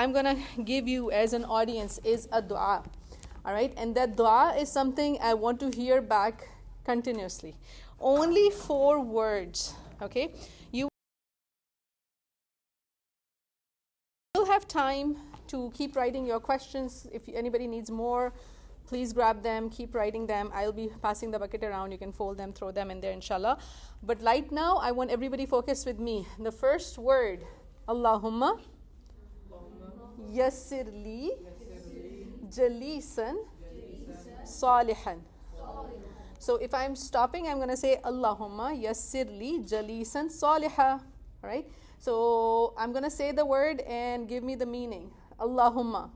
I'm going to give you as an audience is a dua. All right? And that dua is something I want to hear back continuously. Only 4 words. Okay? You will have time to keep writing your questions. If anybody needs more, please grab them, keep writing them. I'll be passing the bucket around. You can fold them, throw them in there, inshallah. But right now, I want everybody focused with me. The first word, Allahumma yassir li jalisan salihan. So if I'm stopping, I'm going to say Allahumma yassir li jalisan saliha. All right? So I'm going to say the word and give me the meaning. Allahumma.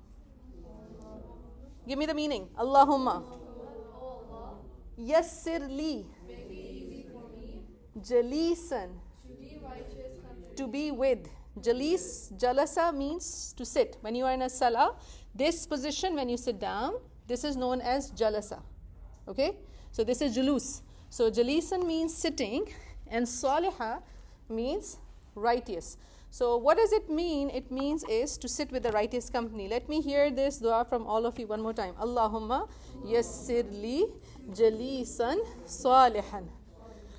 Give me the meaning. Allahumma. Yassir li. Jalisan. To be with. Jalasa means to sit. When you are in a salah, this position when you sit down, this is known as jalasa. Okay? So this is julus. So jalisan means sitting and saliha means righteous. So what does it mean? It means is to sit with the righteous company. Let me hear this dua from all of you one more time. Allahumma yassir li jalisan salihan.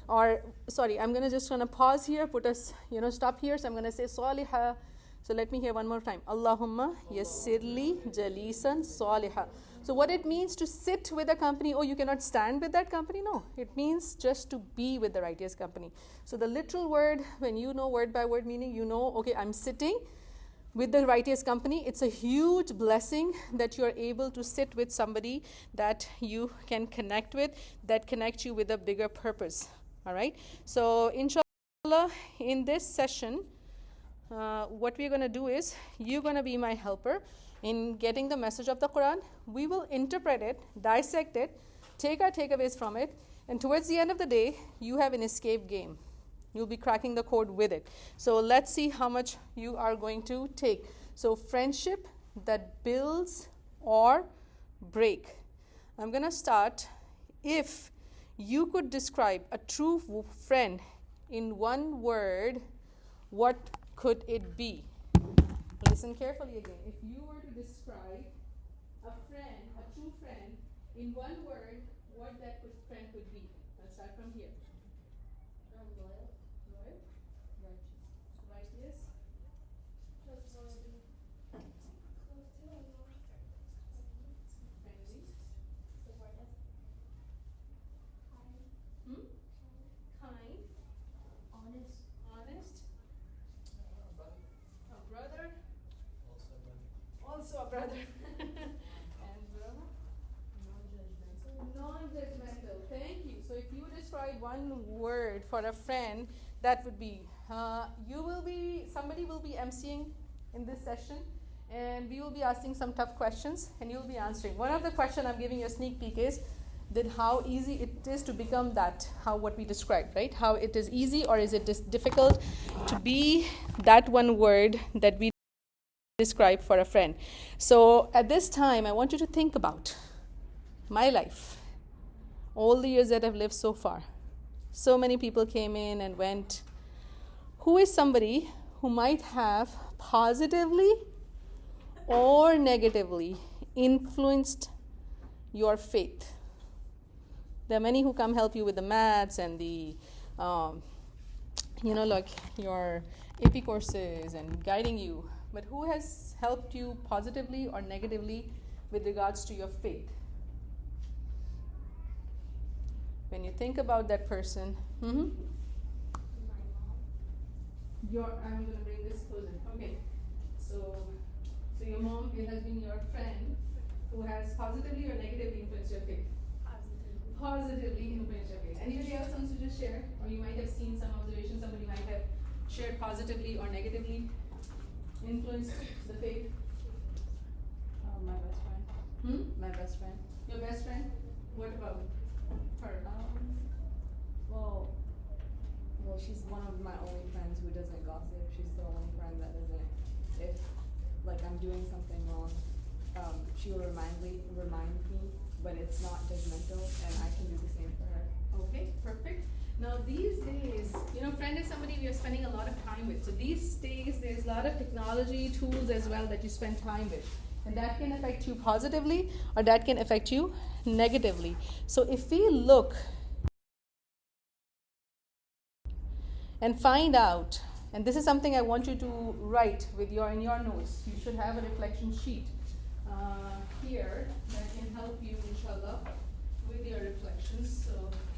Or, sorry, I'm going to just pause here, put us, stop here. So I'm going to say saliha. So let me hear one more time. Allahumma yassir li jalisan saliha. So what it means to sit with a company, oh, you cannot stand with that company? No, it means just to be with the righteous company. So the literal word, when you know word by word meaning, you know, okay, I'm sitting with the righteous company. It's a huge blessing that you are able to sit with somebody that you can connect with, that connects you with a bigger purpose. All right? So inshallah, in this session, what we're going to do is, you're going to be my helper in getting the message of the Quran. We will interpret it, dissect it, take our takeaways from it, and towards the end of the day, you have an escape game. You'll be cracking the code with it. So let's see how much you are going to take. So friendship that builds or break. I'm going to start. If you could describe a true friend in one word, what could it be? Listen carefully again. If you were to describe a friend, a true friend, in one word, what that friend could be? Let's start from here. Loyal. Loyal. Righteous. Righteous. Trustworthy. Friendly. Supportive. Kind. Kind. Honest. Honest. A brother. Also a brother. And brother? Non-judgmental. Non-judgmental. Thank you. So if you describe one word for a friend, that would be, somebody will be emceeing in this session, and we will be asking some tough questions, and you'll be answering. One of the questions I'm giving you a sneak peek is that how easy it is to become that, what we described, right? How it is easy, or is it just difficult to be that one word that we describe for a friend. So at this time, I want you to think about my life, all the years that I've lived so far. So many people came in and went. Who is somebody who might have positively or negatively influenced your faith? There are many who come help you with the maths and the, like your AP courses and guiding you. But who has helped you positively or negatively with regards to your faith? When you think about that person, My mom. I'm going to bring this closer. Okay. So your mom, it has been your friend who has positively or negatively influenced your faith? Positively influenced your faith. Anybody else wants to just share? Or you might have seen some observations, somebody might have shared positively or negatively influenced the faith? My best friend. My best friend. Your best friend? What about her? Well, she's one of my only friends who doesn't gossip. She's the only friend that doesn't, if I'm doing something wrong, she will remind me, but it's not judgmental, and I can do the same for her. Okay, perfect. Now these days, friend is somebody we are spending a lot of time with. So these days, there's a lot of technology tools as well that you spend time with. And that can affect you positively or that can affect you negatively. So if we look and find out, and this is something I want you to write in your notes. You should have a reflection sheet here that can help you, inshallah, with your reflections. So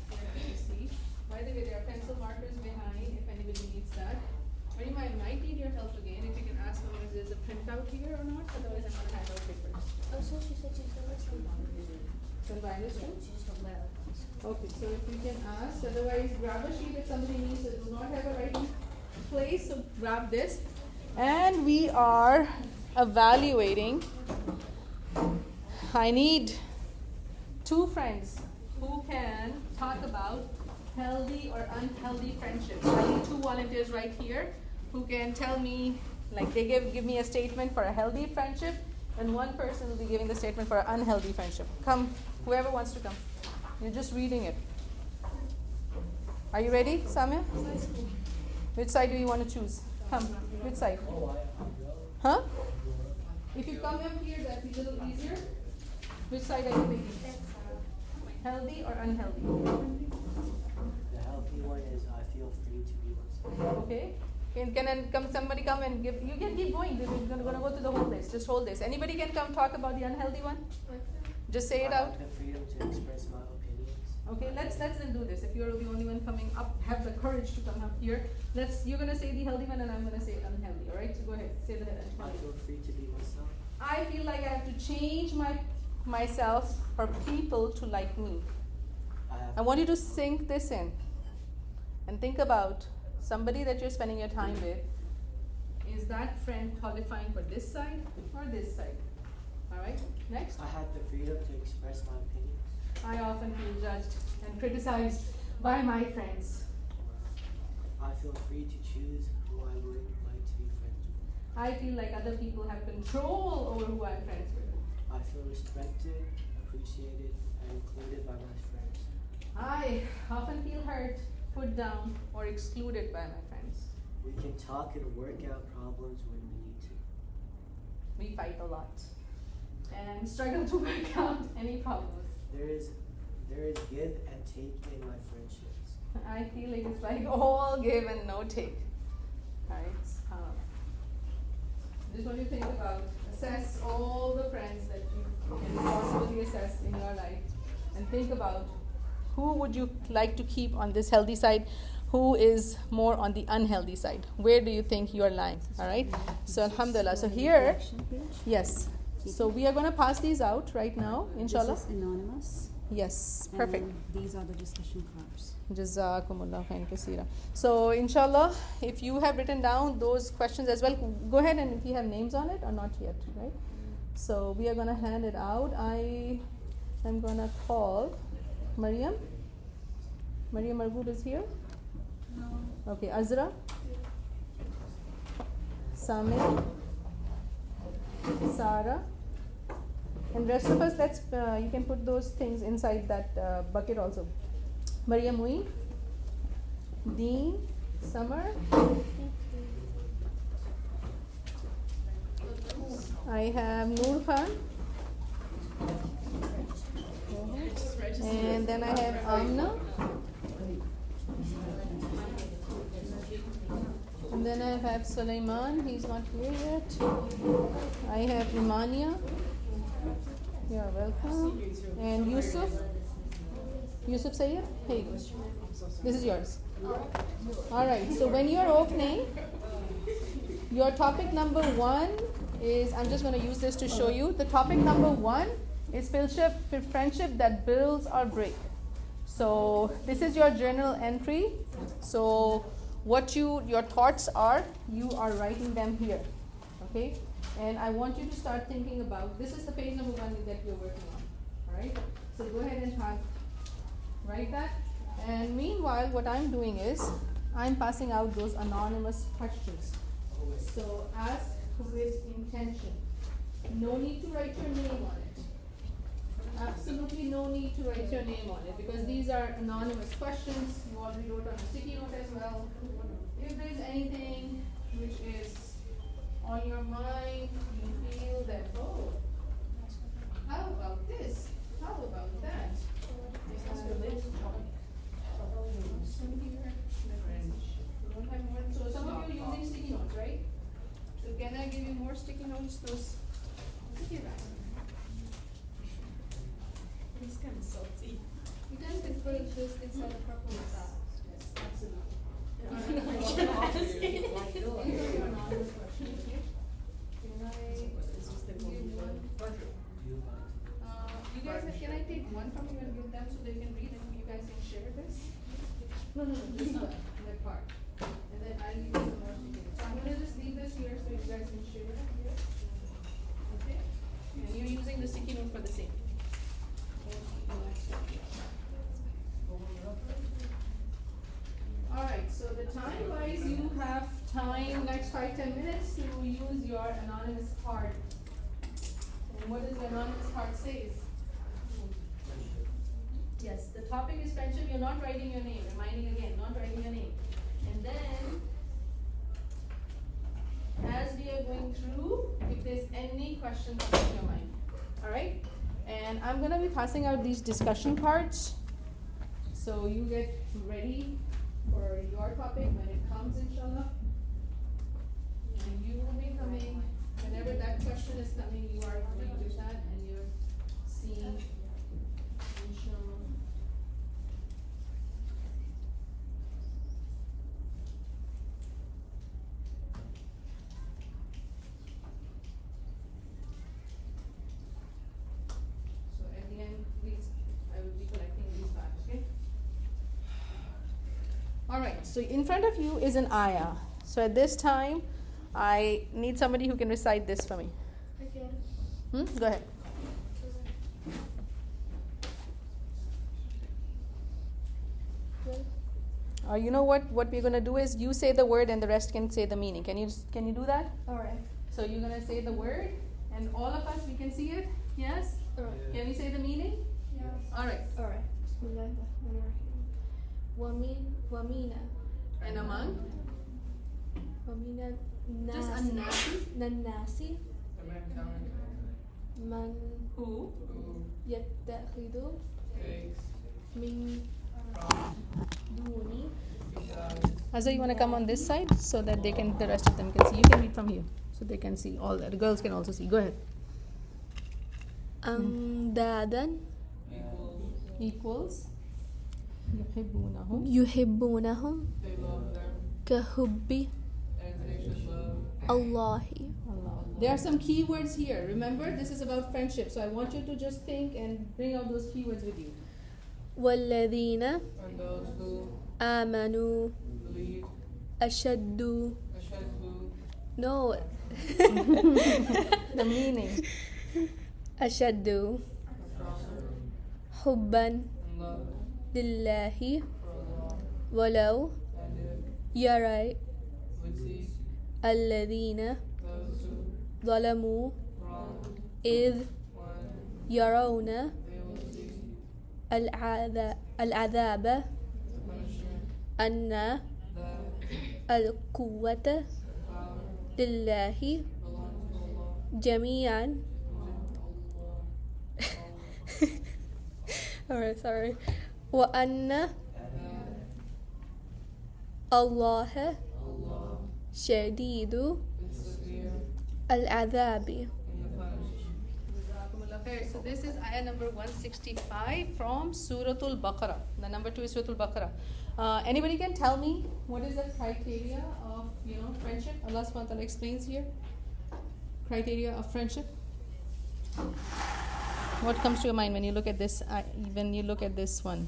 here you see. By the way, there are pencil markers behind if anybody needs that. Or you might need your help again. If you can ask me if there's a printout here or not. Otherwise, I'm going to hand out papers. Oh, so she said she's going to some Survivors, right? She's from there. Okay, so if you can ask, otherwise grab a sheet if somebody needs it. Do not have a writing place, so grab this. And we are evaluating. I need 2 friends who can talk about healthy or unhealthy friendships. I need 2 volunteers right here who can tell me, like they give me a statement for a healthy friendship, and 1 person will be giving the statement for an unhealthy friendship. Come, whoever wants to come. You're just reading it. Are you ready, Samia? Which side do you want to choose? Come, which side? Huh? If you come up here, that's a little easier. Which side are you thinking? Healthy or unhealthy? The healthy one is I feel free to be myself. Okay. Somebody come and give, you can keep going. We're going to go through the whole list. Just hold this. Anybody can come talk about the unhealthy one? Just say it I out. have the freedom to express my opinions. Okay, let's then do this. If you're the only one coming up, have the courage to come up here. You're going to say the healthy one and I'm going to say unhealthy. All right, so go ahead. Say the I unhealthy. feel free to be myself. I feel like I have to change myself for people to like me. I want you to sink this in and think about somebody that you're spending your time with. Is that friend qualifying for this side or this side? All right, next. I have the freedom to express my opinions. I often feel judged and criticized by my friends. I feel free to choose who I would like to be friends with. I feel like other people have control over who I'm friends with. I feel respected, appreciated, and included by my friends. I often feel hurt, put down, or excluded by my friends. We can talk and work out problems when we need to. We fight a lot and struggle to work out any problems. There is give and take in my friendships. I feel like it's like all give and no take. Right? Just want you to think about, assess all the friends that you can possibly assess in your life, and think about who would you like to keep on this healthy side, who is more on the unhealthy side. Where do you think you are lying? All right. So alhamdulillah. So here, yes. So we are going to pass these out right now, inshallah. This is anonymous. Yes, perfect. And these are the discussion cards. Jazakumullah khairan kaseera. So inshallah, if you have written down those questions as well, go ahead, and if you have names on it or not yet, right? So we are going to hand it out. I am going to call Maryam. Maryam Margoob is here? No. Okay, Azra. Samir. Sarah. And rest of us, you can put those things inside that bucket also. Maryam Mui, Dean, Summer. I have Noor Khan. And then I have Amna. And then I have Sulaiman, he's not here yet. I have Imania. You're welcome. And Yusuf. Yusuf Sayyid, here you go. This is yours. Alright, so when you're opening, your topic number 1 is, I'm just going to use this to show you. The topic number 1 is friendship that builds or break. So this is your journal entry. So what your thoughts are, you are writing them here. Okay? And I want you to start thinking about, this is the page number 1 that you're working on. Alright? So go ahead and write that. And meanwhile, what I'm doing is, I'm passing out those anonymous questions. So ask with intention. No need to write your name on it. absolutely no need to write your name on it because these are anonymous questions. You already wrote on a sticky note as well. If there's anything which is on your mind, you feel that, oh, how about this? How about that? You don't have more. So some of you are using sticky notes, right? So can I give you more sticky notes? Those sticky wrap. It's kind of salty. You guys can put this inside a proper yes, absolutely. You guys, can I take one from you and give them so they can read and you guys can share this? No, just that part. And then I'll give you some more sticky notes. So I'm gonna just leave this here so you guys can share it here. Okay? And you're using the sticky note for the same. Alright, so the time wise, you have time next 5-10 minutes to use your anonymous card. And what does the anonymous card say? Yes, the topic is friendship. You're not writing your name. Reminding again, not writing your name. And then, as we are going through, if there's any questions on your mind. Alright? And I'm going to be passing out these discussion cards. So you get ready for your topic when it comes, inshallah. And you will be coming, whenever that question is coming, you are going with that and you're seeing, inshallah. So at the end, please, I will be collecting these back, okay? Alright, so in front of you is an ayah. So at this time, I need somebody who can recite this for me. Okay. Go ahead. Or you know what we're going to do is you say the word and the rest can say the meaning. Can you do that? Alright. So you're going to say the word and all of us, we can see it? Yes? Alright. Can we say the meaning? Yes. Alright. Alright. Bismillahirrahmanirrahim. Wamina. And among? Wamina Just nasi. an-nasi. Nasi. Man Who? yattakhidu min duni. Azza, you want to come on this side so that the rest of them can see. You can read from here so they can see all that. The girls can also see. Go ahead. Andadan Equals. يحبونهم. yuhibbunahum kahubbi Allahi. There are some key words here. Remember, this is about friendship. So I want you to just think and bring out those key words with you. Walladhina And those who amanu believe, ashaddu. ashaddu, No. The meaning. Ashaddu hubban and love lillahi for Allah, walau and if yara would see alladhina those who ظلموا wrong إذ one, يرون they will see العذاب the punishment أن that القوة power لله belongs to Allah, جميعا. and Alright, sorry. وأن الله Allah شديد is severe العذاب. in the punishment. Jazakumullah khair. So this is ayah number 165 from Surah Al-Baqarah. The number 2 is Surah Al-Baqarah. Anybody can tell me what is the criteria of friendship? Allah subhanahu wa ta'ala explains here. Criteria of friendship. What comes to your mind when you look at this? When you look at this one.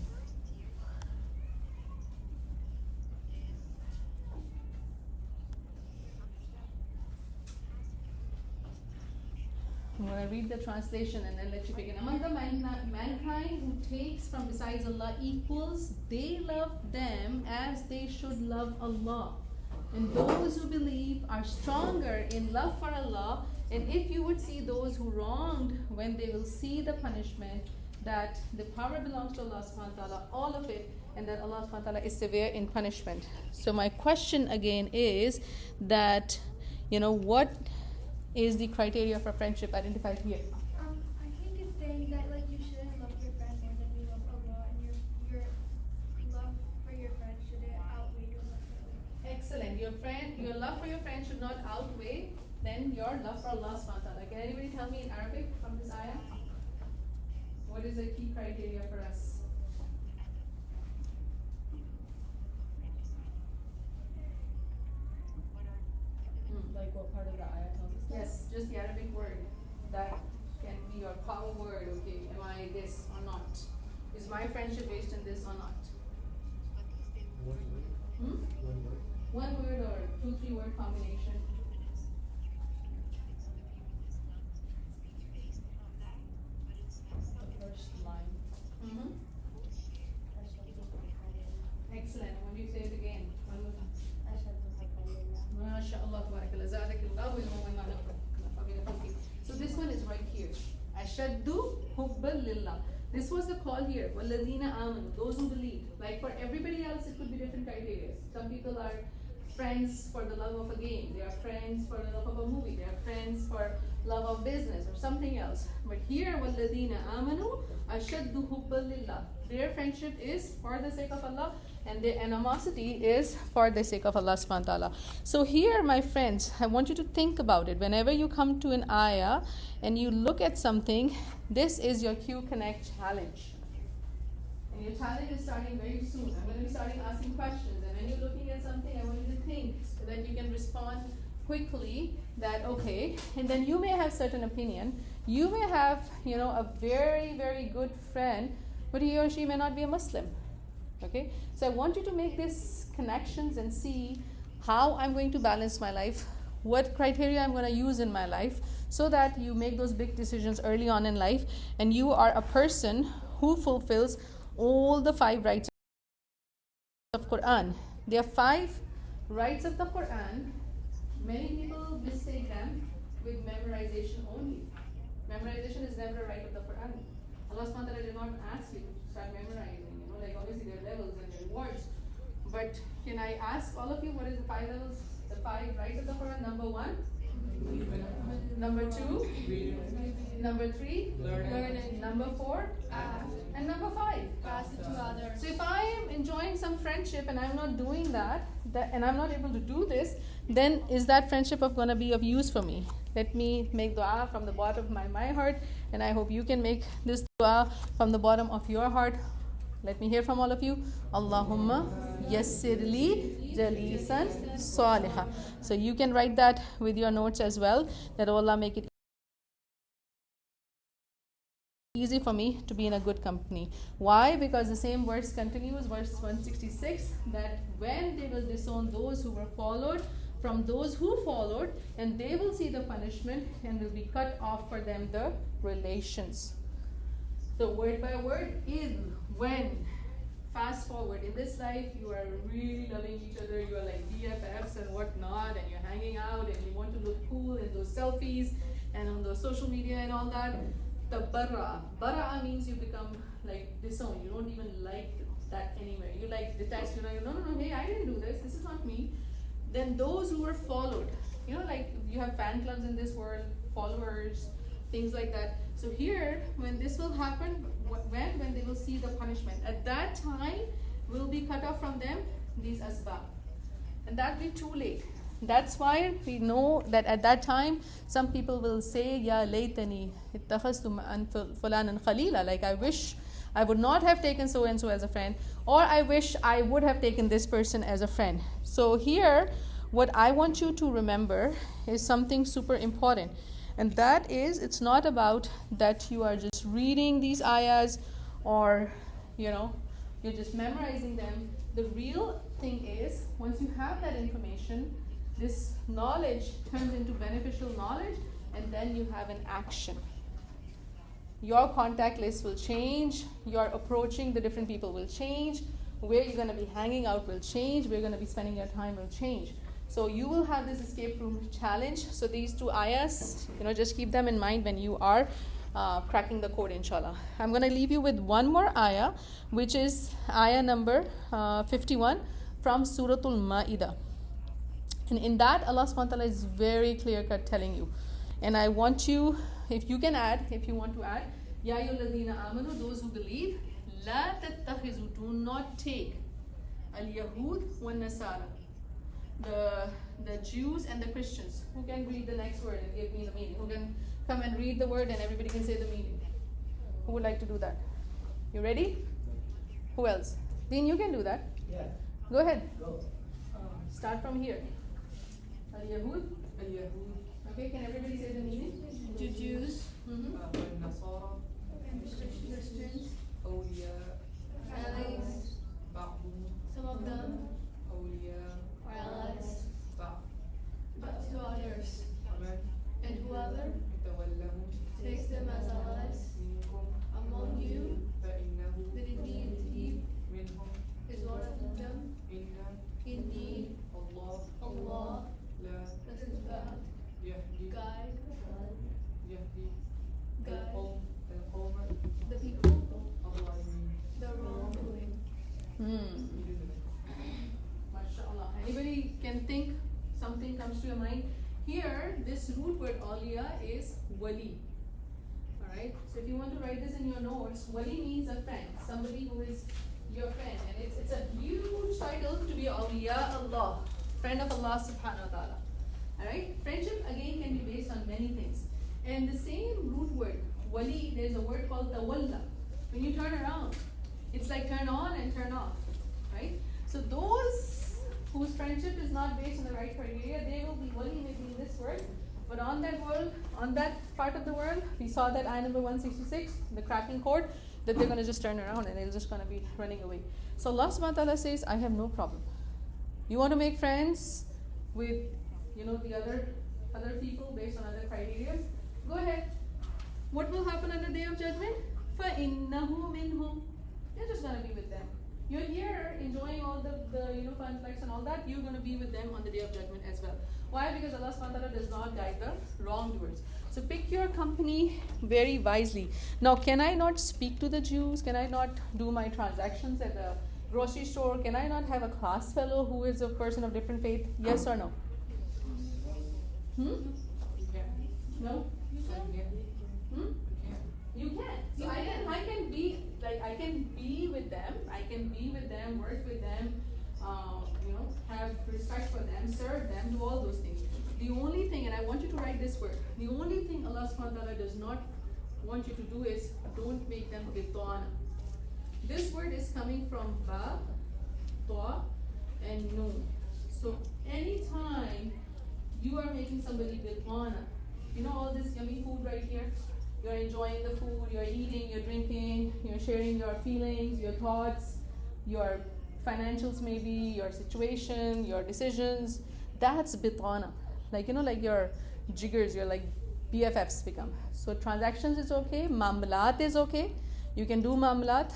I'm going to read the translation and then let you begin. Among the mankind who takes from besides Allah equals, they love them as they should love Allah. And those who believe are stronger in love for Allah And if you would see those who wronged, when they will see the punishment, that the power belongs to Allah subhanahu wa ta'ala, all of it, and that Allah subhanahu wa ta'ala is severe in punishment. So my question again is that, what is the criteria for friendship identified here? I think it's saying that like you shouldn't love your friend more than you love Allah, and your love for your friend shouldn't outweigh your love for Allah. Excellent. Your love for your friend should not outweigh then your love for Allah subhanahu wa ta'ala. Can anybody tell me in Arabic from this ayah? What is the key criteria for us? Like what part of the ayah tells us that? Yes, just the Arabic word. That can be your power word, okay? Am I this or not? Is my friendship based on this or not? Hmm? One word or 2-3 word combination? The first line. Mm-hmm. Excellent. When you say it again, one more time. MashaAllah, tabarakallah, zadakallahu ilman wa imanan. So this one is right here. Ashaddu hubban lillah. This was the call here. Walladina amanu, those who believe. Like for everybody else, it could be different criteria. Some people are friends for the love of a game. They are friends for the love of a movie. They are friends for love of business or something else. But here, walladina amanu, ashaddu hubban lillah. Their friendship is for the sake of Allah, and their animosity is for the sake of Allah subhanahu wa ta'ala. So here, my friends, I want you to think about it. Whenever you come to an ayah and you look at something, this is your Q Connect challenge. And your challenge is starting very soon. I'm going to be starting asking questions. And when you're looking at something, I want you to think so that you can respond quickly that, okay, and then you may have certain opinion. You may have, a very, very good friend, but he or she may not be a Muslim. Okay, so I want you to make these connections and see how I'm going to balance my life, what criteria I'm going to use in my life, so that you make those big decisions early on in life and you are a person who fulfills all the 5 rights of Quran. There are 5 rights of the Quran. Many people mistake them with memorization only. Memorization is never a right of the Quran. Allah subhanahu wa ta'ala did not ask you to start memorizing. Like obviously there are levels and there are rewards. But can I ask all of you what is the 5 levels, the 5 rights of the Quran? Number 1, number 2, number 3, learning, number 4, and number 5, Pass it to others. So if I am enjoying some friendship and I'm not doing that and I'm not able to do this, then is that friendship going to be of use for me? Let me make dua from the bottom of my heart, and I hope you can make this dua from the bottom of your heart. Let me hear from all of you. Allahumma yassirli jalisan saliha. So you can write that with your notes as well, that Allah make it easy for me to be in a good company. Why? Because the same verse continues, verse 166, that when they will disown those who were followed from those who followed, and they will see the punishment and will be cut off for them the relations. So word by word, when. Fast forward, in this life you are really loving each other, you are like BFFs and whatnot, and you're hanging out and you want to look cool in those selfies and on those social media and all that. The bara means you become like disowned. You don't even like that anywhere. You like detached, no, hey, I didn't do this is not me. Then those who were followed, like you have fan clubs in this world, followers, things like that. So here, when this will happen, when they will see the punishment, at that time will be cut off from them these asbab, and that will be too late. That's why we know that at that time some people will say, Ya laytani ittakhaztu ma'an fulanan khalila, like I wish I would not have taken so and so as a friend, or I wish I would have taken this person as a friend. So here, what I want you to remember is something super important. And that is, it's not about that you are just reading these ayahs or, you're just memorizing them. The real thing is, once you have that information, this knowledge turns into beneficial knowledge, and then you have an action. Your contact list will change, your approaching the different people will change, where you're going to be hanging out will change, where you're going to be spending your time will change. So you will have this escape room challenge. So these two ayahs, just keep them in mind when you are cracking the code, inshallah. I'm going to leave you with one more ayah, which is ayah number 51 from Surah Al-Ma'idah. And in that, Allah subhanahu wa ta'ala is very clear-cut telling you. And I want you, if you want to add, Ya ayyuhalladhina amanu, those who believe, La tattakhizu, do not take al-Yahud wa-Nasara, the Jews and the Christians. Who can read the next word and give me the meaning? Who can come and read the word and everybody can say the meaning? Who would like to do that? You ready? Who else? Dean, you can do that. Yeah. Go ahead. Go. Start from here. Al-Yahud. اليهود Okay, can everybody say the meaning? the Jews Mm-hmm. والنصارى Christians, أولياء allies, بعضهم some of them أولياء are allies, بعض but to others. ومن And whoever يتولهم takes them as allies منكم among you, فإنه that indeed he منهم is one of them. إن Indeed, الله Allah لا doesn't يهدي guide القوم the people الظالمين. the wrongdoing. MashaAllah. Anybody can think something comes to your mind? Here, this root word awliya is wali. Alright? So if you want to write this in your notes, wali means a friend, somebody who is your friend. And it's a huge title to be awliya Allah, friend of Allah subhanahu wa ta'ala. Alright? Friendship again can be based on many things. And the same root word, wali, there's a word called tawalla. When you turn around, it's like turn on and turn off. Right? So those whose friendship is not based on the right criteria, they will be wali making this word. But on that part of the world, we saw that ayah number 166, the cracking code, that they're going to just turn around and they're just going to be running away. So Allah subhanahu wa ta'ala says, I have no problem. You want to make friends with, the other people based on other criteria? Go ahead. What will happen on the day of judgment? فَإِنَّهُ مِنْهُمْ. You're just going to be with them. You're here enjoying all the fun flex and all that. You're going to be with them on the day of judgment as well. Why? Because Allah subhanahu wa ta'ala does not guide the wrongdoers. So pick your company very wisely. Now, can I not speak to the Jews? Can I not do my transactions at the grocery store? Can I not have a class fellow who is a person of different faith? Yes or no? No? You can. So I can be with them. I can be with them, work with them, have respect for them, serve them, do all those things. The only thing, and I want you to write this word, the only thing Allah subhanahu wa ta'ala does not want you to do is don't make them bitana. This word is coming from ba, ta, and noon. So anytime you are making somebody bitana, all this yummy food right here, you're enjoying the food, you're eating, you're drinking, you're sharing your feelings, your thoughts, your financials maybe, your situation, your decisions. That's bitana. Like your jiggers, your like BFFs become. So transactions is okay, mamlat is okay. You can do mamlat,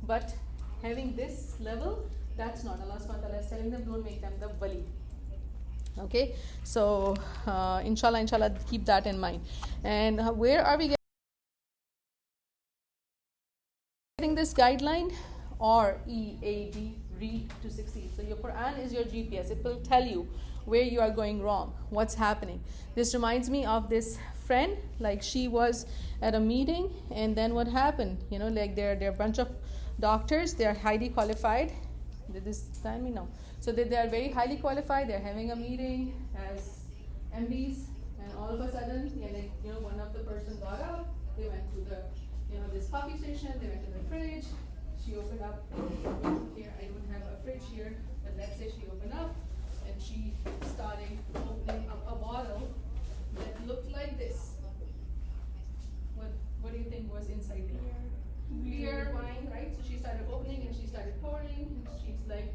but having this level, that's not. Allah subhanahu wa ta'ala is telling them, don't make them the wali. Okay, so inshallah, keep that in mind. And where are we getting this guideline? READ, read to succeed. So your Qur'an is your GPS. It will tell you where you are going wrong, what's happening. This reminds me of this friend, like she was at a meeting, and then what happened? Like they're a bunch of doctors, they're highly qualified. Did this time me? No. So they are very highly qualified. They're having a meeting as MDs, and all of a sudden, one of the person got up. They went to the, this coffee station. They went to the fridge. She opened up. Here, I don't have a fridge here, but let's say she opened up, and she started opening up a bottle that looked like this. What do you think was inside there? Clear wine, right? So she started opening and she started pouring. And she's like,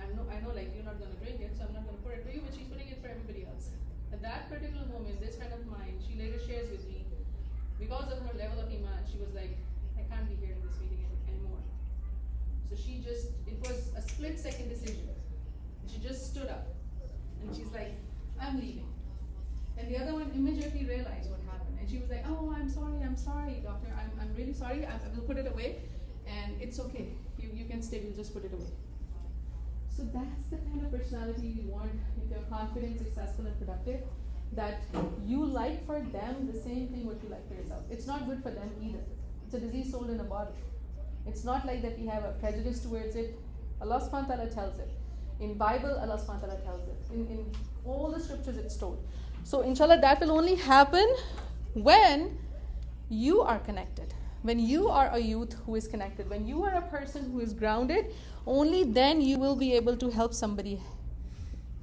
I know, like you're not going to drink it, so I'm not going to pour it for you, but she's putting it for everybody else. At that particular moment, this friend of mine, she later shares with me, because of her level of iman, she was like, I can't be here in this meeting anymore. So it was a split-second decision. She just stood up. And she's like, I'm leaving. And the other one immediately realized what happened. And she was like, oh, I'm sorry, doctor. I'm really sorry. I will put it away. And it's okay. You can stay. We'll just put it away. So that's the kind of personality we want if you're confident, successful, and productive. That you like for them the same thing what you like for yourself. It's not good for them either. It's a disease sold in a bottle. It's not like that we have a prejudice towards it. Allah subhanahu wa ta'ala tells it. In Bible, Allah subhanahu wa ta'ala tells it. In all the scriptures it's told. So inshallah that will only happen when you are connected. When you are a youth who is connected. When you are a person who is grounded, only then you will be able to help somebody,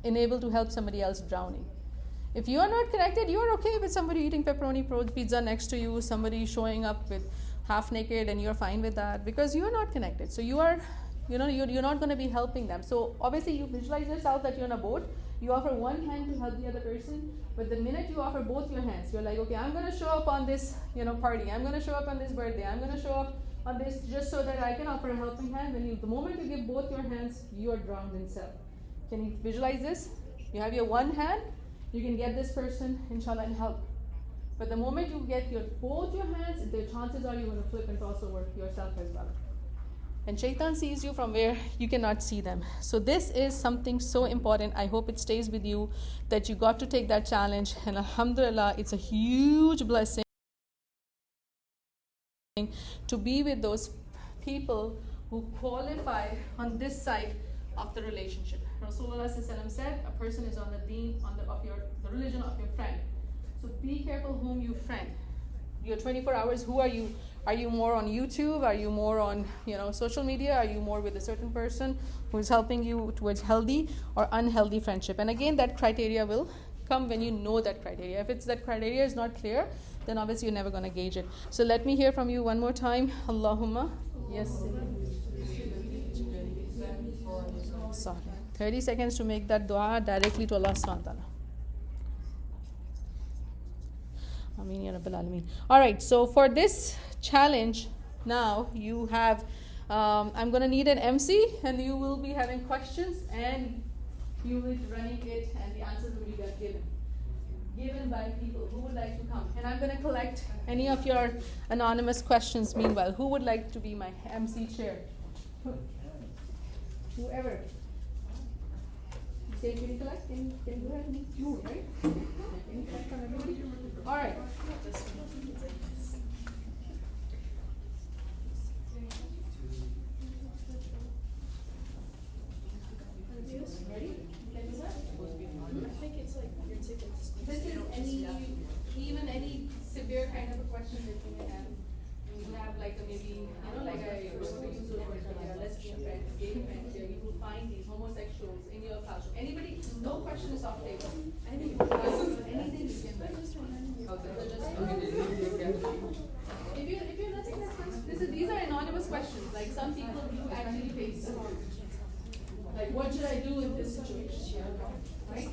enable to help somebody else drowning. If you are not connected, you are okay with somebody eating pepperoni pizza next to you, somebody showing up with half naked, and you're fine with that because you are not connected. So you are, you're not going to be helping them. So obviously you visualize yourself that you're on a boat. You offer one hand to help the other person, but the minute you offer both your hands, you're like, okay, I'm going to show up on this, party. I'm going to show up on this birthday. I'm going to show up on this just so that I can offer a helping hand. The moment you give both your hands, you are drowned in self. Can you visualize this? You have your one hand. You can get this person, inshallah, and help. But the moment you get both your hands, the chances are you're going to flip and toss over yourself as well. And shaitan sees you from where you cannot see them. So this is something so important. I hope it stays with you, that you got to take that challenge. And alhamdulillah, it's a huge blessing to be with those people who qualify on this side of the relationship. Rasulullah said, a person is on the deen of the religion of your friend. So be careful whom you friend. Your 24 hours, who are you? Are you more on YouTube? Are you more on social media? Are you more with a certain person who is helping you towards healthy or unhealthy friendship? And again, that criteria will come when you know that criteria. If it's that criteria is not clear, then obviously you're never going to gauge it. So let me hear from you one more time. Allahumma. Yes. Sorry. 30 seconds to make that dua directly to Allah subhanahu wa ta'ala. Ameen ya Rabbil Alameen. Alright, so for this challenge, now you have, I'm going to need an MC, and you will be having questions, and you will be running it, and the answers will be given by people who would like to come. And I'm going to collect any of your anonymous questions meanwhile. Who would like to be my MC chair? Whoever. Say, can you collect? Can you go ahead and move, right? Can you collect from everybody? All right. Ready? Can you do that? I think it's like your tickets. This is any severe kind of a question that you may have. You have like maybe, like I wrote to you, so lesbian friends, gay friends, you will find these homosexuals in your classroom. Anybody, no question is off table. Anything you can if you're nothing that's fine. These are anonymous questions. Like some people do actually face. Like what should I do in this situation? Right?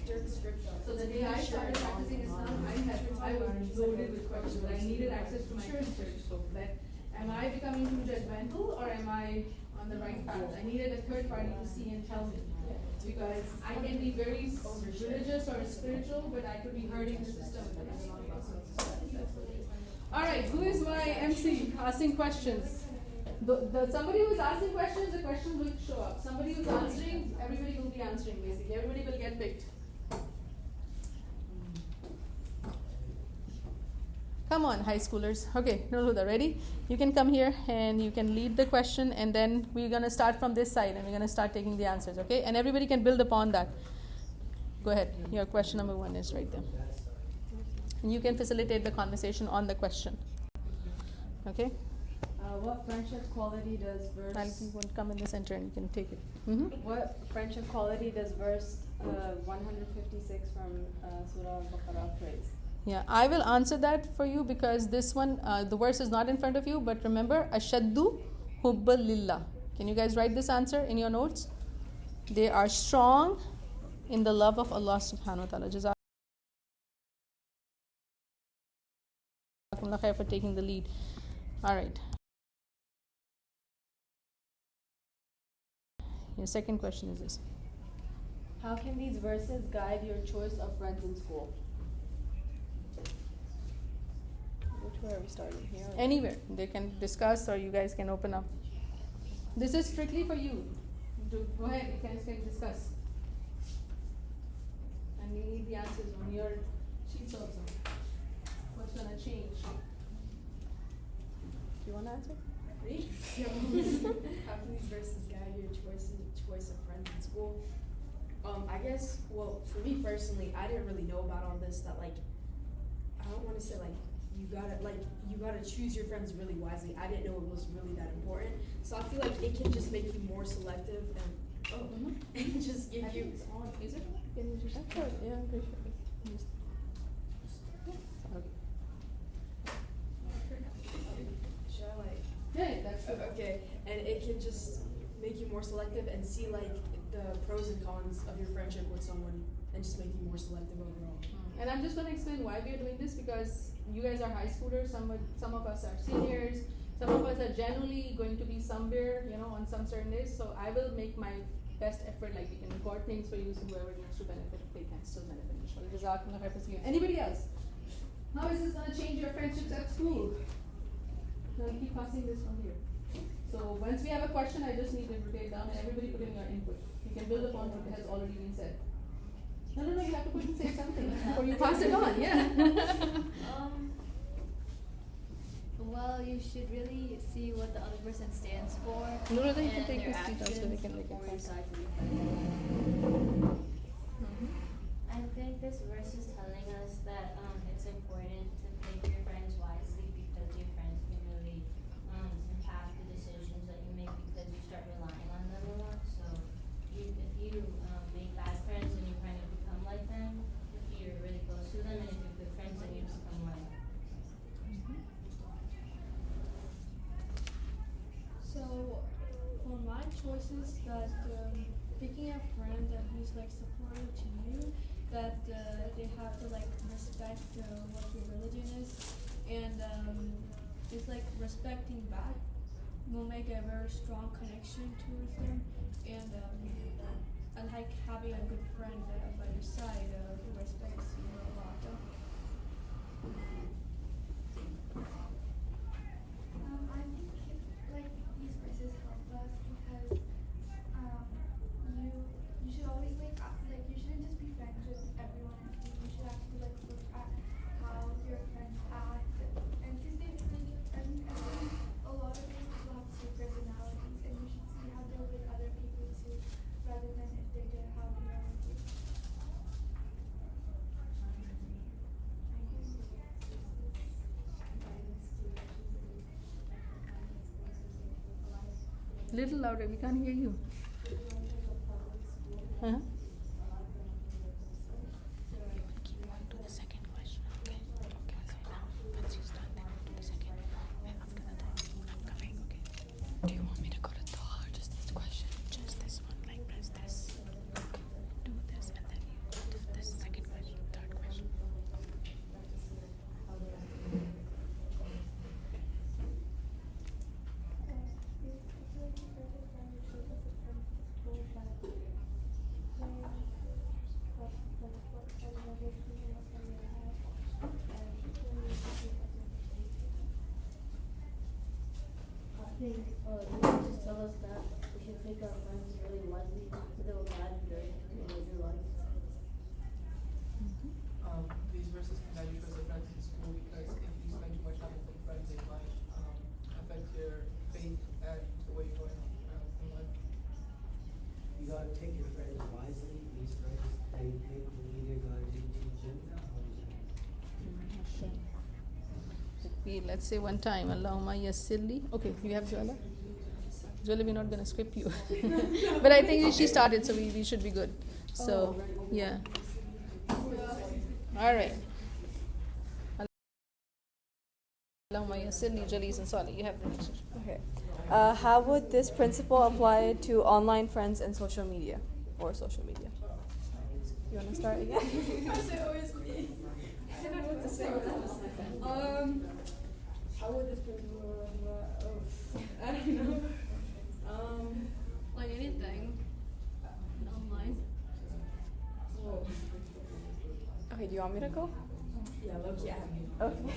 So the day I started practicing Islam, I was loaded with questions. I needed access to my research. So that am I becoming too judgmental, or am I on the right path? I needed a third party to see and tell me. Because I can be very religious or spiritual, but I could be hurting the system. Alright, who is my MC asking questions? Somebody who's asking questions, the question will show up. Somebody who's answering, everybody will be answering basically. Everybody will get picked. Come on, high schoolers. Okay, Nurhuda, ready? You can come here and you can lead the question, and then we're going to start from this side and we're going to start taking the answers, okay? And everybody can build upon that. Go ahead. Your question number 1 is right there. And you can facilitate the conversation on the question. Okay? What friendship quality does verse... You won't come in the center and you can take it. What friendship quality does verse 156 from Surah Az-Zukhruf praise? Yeah, I will answer that for you because this one, the verse is not in front of you, but remember, ashaddu hubba lillah. Can you guys write this answer in your notes? They are strong in the love of Allah subhanahu wa ta'ala. Jazakumullah khair for taking the lead. All right. Your second question is this. How can these verses guide your choice of friends in school? Which way are we starting here? Anywhere. They can discuss or you guys can open up. This is strictly for you. Go ahead, you guys can discuss. And we need the answers on your sheets also. What's going to change? Do you want to answer? Me? How can these verses guide your choice of friends in school? I guess, well, for me personally, I didn't really know about all this. That like, I don't want to say like you gotta choose your friends really wisely. I didn't know it was really that important. So I feel like it can just make you more selective and and just give you. It's on. Is it? Yeah, I'm pretty sure. Should I like? Yeah, that's good. Okay, and it can just make you more selective and see like the pros and cons of your friendship with someone, and just make you more selective overall. And I'm just going to explain why we are doing this, because you guys are high schoolers, some of us are seniors, some of us are generally going to be somewhere, on some certain days. So I will make my best effort, like we can record things for you, so whoever needs to benefit, they can still benefit. Anybody else? How is this going to change your friendships at school? Now keep passing this from here. So once we have a question, I just need to write it down and everybody put in your input. You can build upon what has already been said. No, you have to put and say something before you pass it on, yeah. Well, you should really see what the other person stands for. No, you can and take their this seat out so actions they can before you pass. decide to be I think this verse is telling us that it's important to pick your friends wisely, because your friends can really impact the decisions that you make, because you start relying on them a lot. So if you make bad friends and you kind of become like them, if you're really close to them, and if you're good friends, then you become like them. So, for my choices, that picking a friend that who's like supportive to you, that they have to like respect what your religion is, and it's like respecting back will make a very strong connection towards them, and like having a good friend by your side who respects you a lot. I think like these verses help us because you should always like you shouldn't just be friends with everyone. You should actually like look at how your friends act, and because they I think a lot of people have two personalities, and you should see how they're with other people too, rather than if they did how they are with you. Little louder, we can't hear you. Huh? Do you want me to go to Taha or just this question? Just this one, like press this. Do this and then you go to this second question, third question. I think just tell us that we should pick our friends really wisely, so they will guide you during your life. These verses can guide you towards the friends in school, because if you spend too much time with friends, it might affect your faith and the way you're going in life. You gotta pick your friends wisely. These friends that you pick will either guide you to Jannah or Jannah. Let's say one time, Allahumma yassirli. Okay, you have Zola? Zola, we're not going to script you. But I think she started, so we should be good. So, yeah. All right. Allahumma yassirli, Jalis and Salih. You have the next. Okay. How would this principle apply to online friends and social media? Or social media? You want to start again? Always me. I don't know what to say. How would this principle I don't know. Like anything online. you want me to go? Yeah, low-key, I Okay.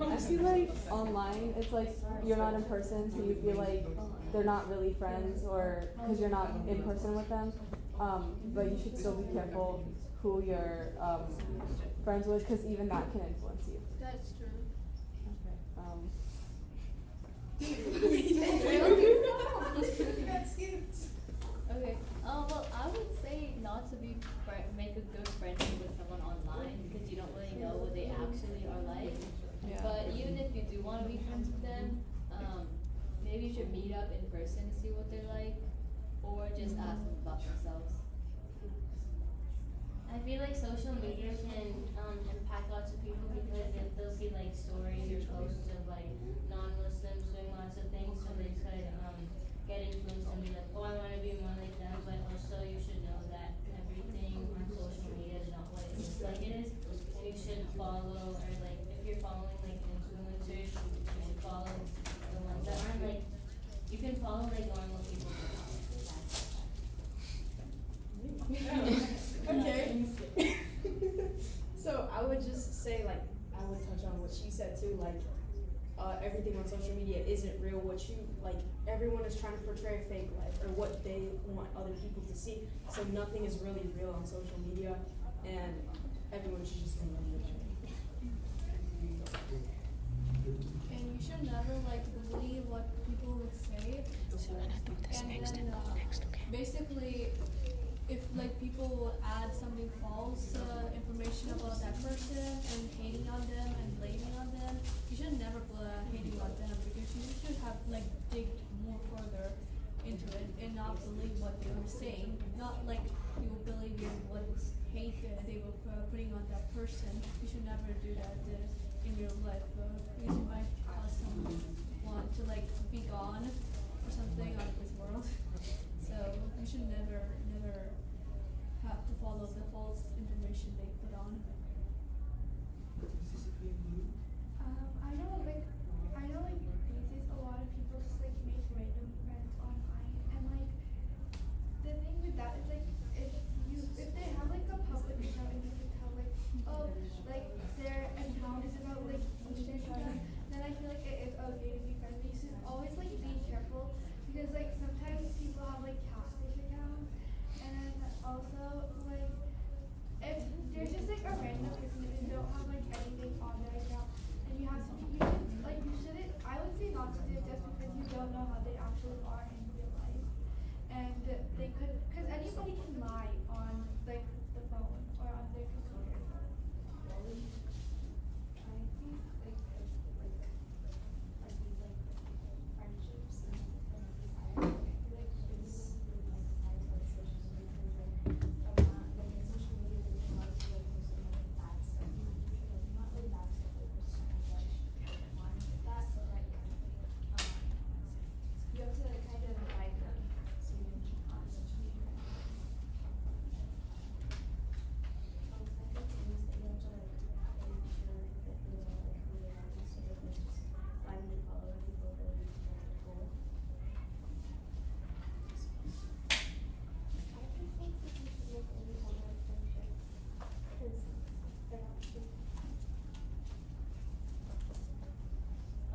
I feel like online, it's like you're not in person, so you feel like they're not really friends, or because you're not in person with them. But you should still be careful who you're friends with, because even that can influence you. That's true. Okay. Well, I would say not to be make a good friendship with someone online because you don't really know what they actually are like. Yeah. But even if you do want to be friends with them, maybe you should meet up in person to see what they're like, or just ask them about themselves. I feel like social media can impact lots of people because if they'll see like stories or posts of like non-Muslims doing lots of things, so they could get influenced and be like, oh, I want to be more like them. But also, you should know that everything on social media is not what it looks like it is, and you should follow, or like if you're following like influencers, you should follow the ones that aren't like. You can follow like normal people. Okay. So I would just say, like, I would touch on what she said too, like, everything on social media isn't real. What you, like, everyone is trying to portray a fake life or what they want other people to see. So nothing is really real on social media, and everyone should just think on it. And you should never like believe what people would say. So we're gonna do this And next then, and next, okay? Basically, if like people will add something false information about that person and hating on them and blaming on them, you should never hating on them, because you should have like dig more further into it and not believe what they were saying. Not like you will believe in what hate they were putting on that person. You should never do that in your life, because you might cause someone to like be gone or something out of this world. So you should never have to follow the false information they put on. I know like these days a lot of people just like make random friends online, and like the thing with that is like if they have like a public account and you can tell like, oh, like their account is about like Asian stuff, then I feel like it is okay to be friends. But you should always like be careful, because like sometimes people have like catfish accounts, and also like if there's just like a random person and you don't have like anything on their account, and you shouldn't, I would say not to do it just because you don't know how they actually are in real life, and they could, because anybody can lie on like the phone or on their computer. You have to like kind of guide them so you can on social media. I think the things that you have to like make sure that you know like who they are instead of like just blindly following people that you think are cool. I think that you should make any online friendship, because they're not cheap.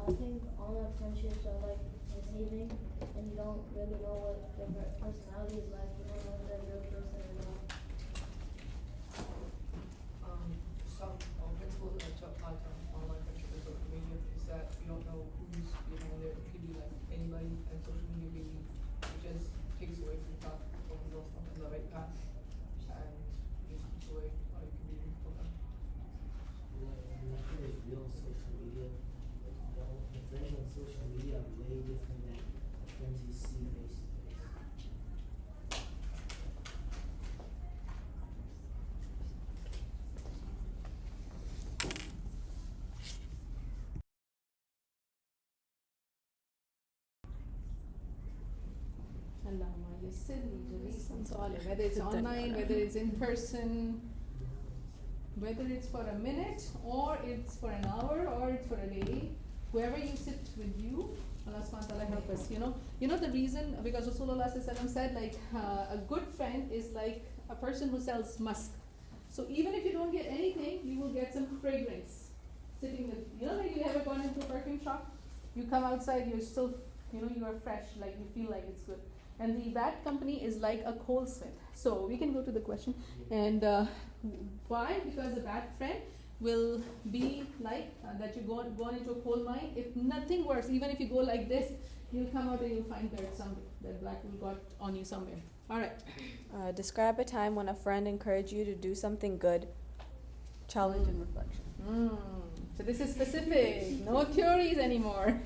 I think online friendships are like deceiving, and you don't really know what their personality is like. You don't know if they're a real person or not. Some principles that apply to online friendship and social media is that you don't know who's on there. It could be like anybody, and social media maybe it just takes away from that from those on the right path, and just takes away how you can be from them. Nothing is real on social media. The friends on social media are way different than the friends you see face to face. Whether it's online, whether it's in person, whether it's for a minute or it's for an hour or it's for a day, whoever you sit with you, Allah subhanahu wa ta'ala help us. You know the reason, because Rasulullah said like a good friend is like a person who sells musk. So even if you don't get anything, you will get some fragrance sitting with, like you ever gone into a perfume shop? You come outside, you're still, you are fresh, like you feel like it's good. And the bad company is like a coal smith. So we can go to the question. And why? Because a bad friend will be like that you go into a coal mine. If nothing works, even if you go like this, you'll come out and you'll find that black will got on you somewhere. All right. Describe a time when a friend encouraged you to do something good. Challenge and reflection. So this is specific, no theories anymore.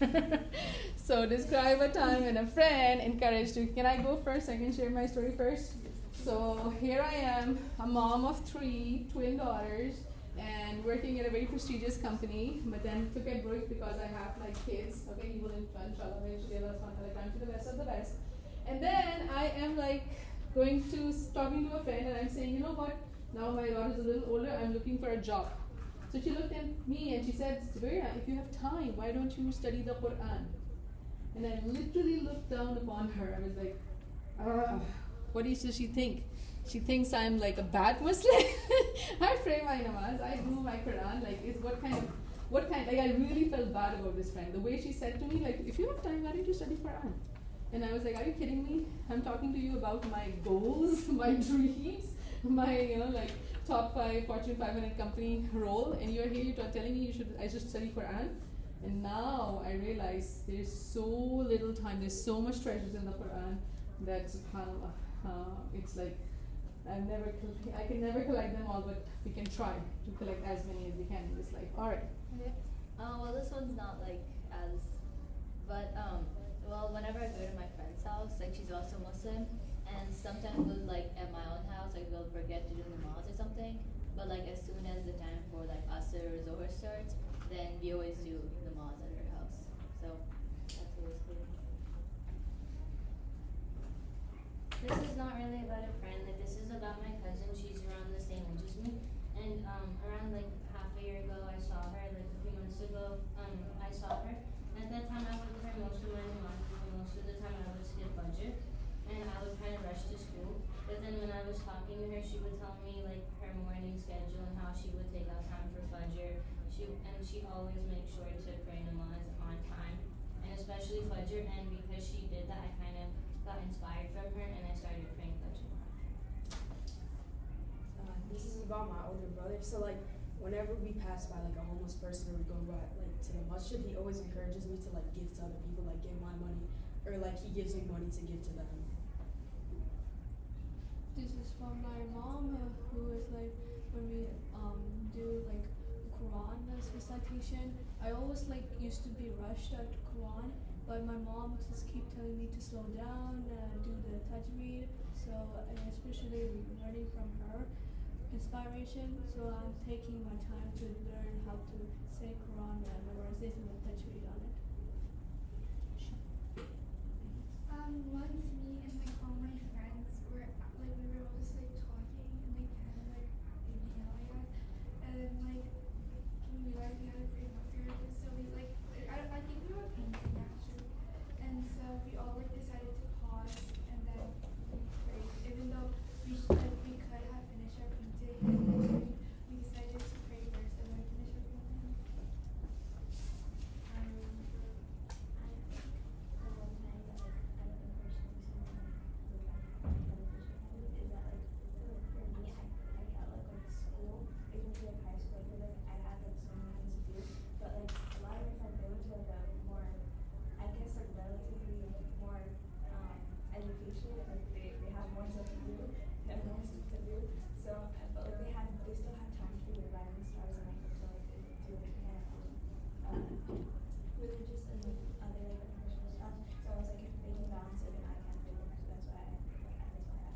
So describe a time when a friend encouraged you. Can I go first? I can share my story first. So here I am, a mom of 3 twin daughters, and working at a very prestigious company, but then took a break because I have like kids. Okay, you will inshallah to the best of the best. And then I am like talking to a friend, and I'm saying, you know what? Now my daughter's a little older. I'm looking for a job. So she looked at me and she said, Zubaira, if you have time, why don't you study the Qur'an? And I literally looked down upon her. I was like, what does she think? She thinks I'm like a bad Muslim. I pray my namaz, I do my Quran. Like, like I really felt bad about this friend. The way she said to me, like, if you have time, why don't you study Quran? And I was like, are you kidding me? I'm talking to you about my goals, my dreams, my, top 5 Fortune 500 company role, and you're here telling me I should study Quran. And now I realize there's so little time, there's so much treasures in the Quran that subhanAllah, it's like I can never collect them all, but we can try to collect as many as we can in this life. All right. Okay. Well, this one's not like but whenever I go to my friend's house, like she's also Muslim, and sometimes we'll at my own house, we'll forget to do namaz or something, but as soon as the time for Asr or Zohar starts, then we always do namaz at her house. So that's always good. This is not really about a friend. This is about my cousin. She's around the same age as me, and around half a year ago, I saw her. A few months ago, I saw her. At that time, I was with her most of my namaz. Most of the time, I would skip budget, and I would kind of rush to school. But then when I was talking to her, she would tell me her morning schedule and how she would take out time for Fajr. She always makes sure to pray namaz on time, and especially Fajr. And because she did that, I kind of got inspired from her, and I started praying Fajr more. This is about my older brother. So whenever we pass by a homeless person or we go by to the masjid, he always encourages me to give to other people, give my money, or he gives me money to give to them. This is from my mom, who is when we do Quran recitation. I always used to be rushed at Quran, but my mom just keep telling me to slow down, do the tajweed. So especially learning from her inspiration. So I'm taking my time to learn how to say Quran memorization with tajweed on it. Once me and all my friends were we were all just talking and kind of in Himalayas, and then we realized we had to pray Maghrib, so we I think we were painting actually, and so we all decided to pause and then we prayed, even though we could have finished our painting, and then we decided to pray first and then finish our painting.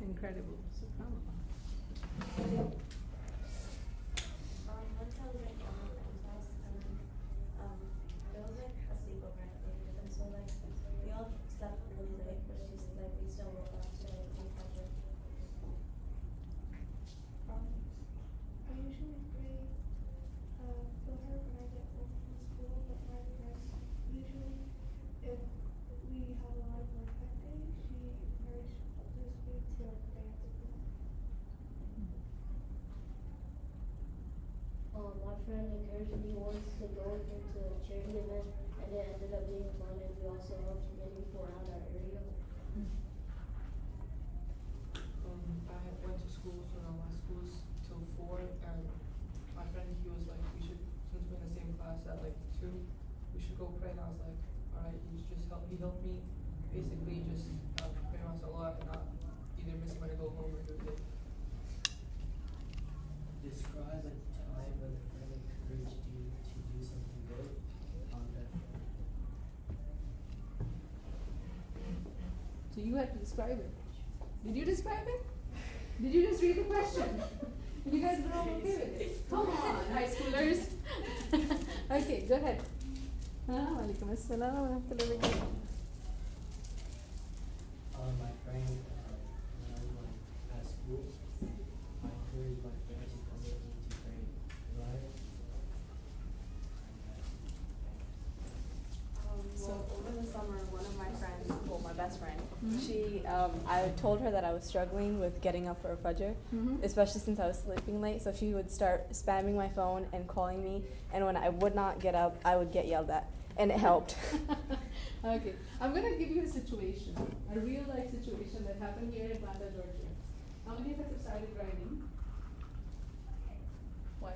Incredible. SubhanAllah. Once I was on my friend's house, and there was a sleepover at the end, and so we all slept really late, but we still woke up to do Fajr. I usually pray for her when I get home from school, but my friend usually, if we have a lot of work that day, she encourages me to pray at school. friend encouraged me once to go with him to a charity event, and it ended up being fun, and we also helped many people around our area. I went to school, so now my school's till 4, and my friend, he was like, we should, since we're in the same class at like 2, we should go pray, and I was like, alright, he helped me basically just pray my salah and not either miss when I go home or do it. Describe a time when a friend encouraged you to do something good on that friend. So you had to describe it. Did you describe it? Did you just read the question? You guys were all okay with it. Come on, high schoolers. Okay, go ahead. Walaikum assalam wa rahmatullahi wa barakatuh. My friend, when I was at school, I encouraged my friend to come with me to pray, right? Well, over the summer, one of my friends, well, my best friend, she, I told her that I was struggling with getting up for a fajr, especially since I was sleeping late. So she would start spamming my phone and calling me, and when I would not get up, I would get yelled at, and it helped. Okay, I'm going to give you a situation, a real life situation that happened here in Atlanta, Georgia. How many of us have started driving? One.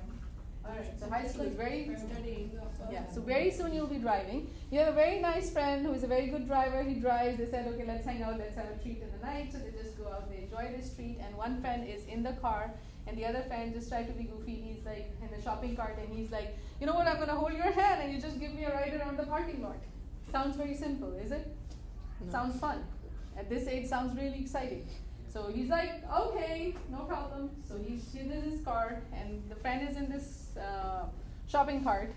Alright, so high school is very Studying. yeah, so very soon you'll be driving. You have a very nice friend who is a very good driver. He drives. They said, okay, let's hang out, let's have a treat in the night. So they just go out, they enjoy this treat, and one friend is in the car, and the other friend just tried to be goofy. He's like in the shopping cart, and he's like, you know what, I'm going to hold your hand, and you just give me a ride around the parking lot. Sounds very simple, is it? No. Sounds fun. At this age, sounds really exciting. So he's like, okay, no problem. So he's in his car, and the friend is in this shopping cart,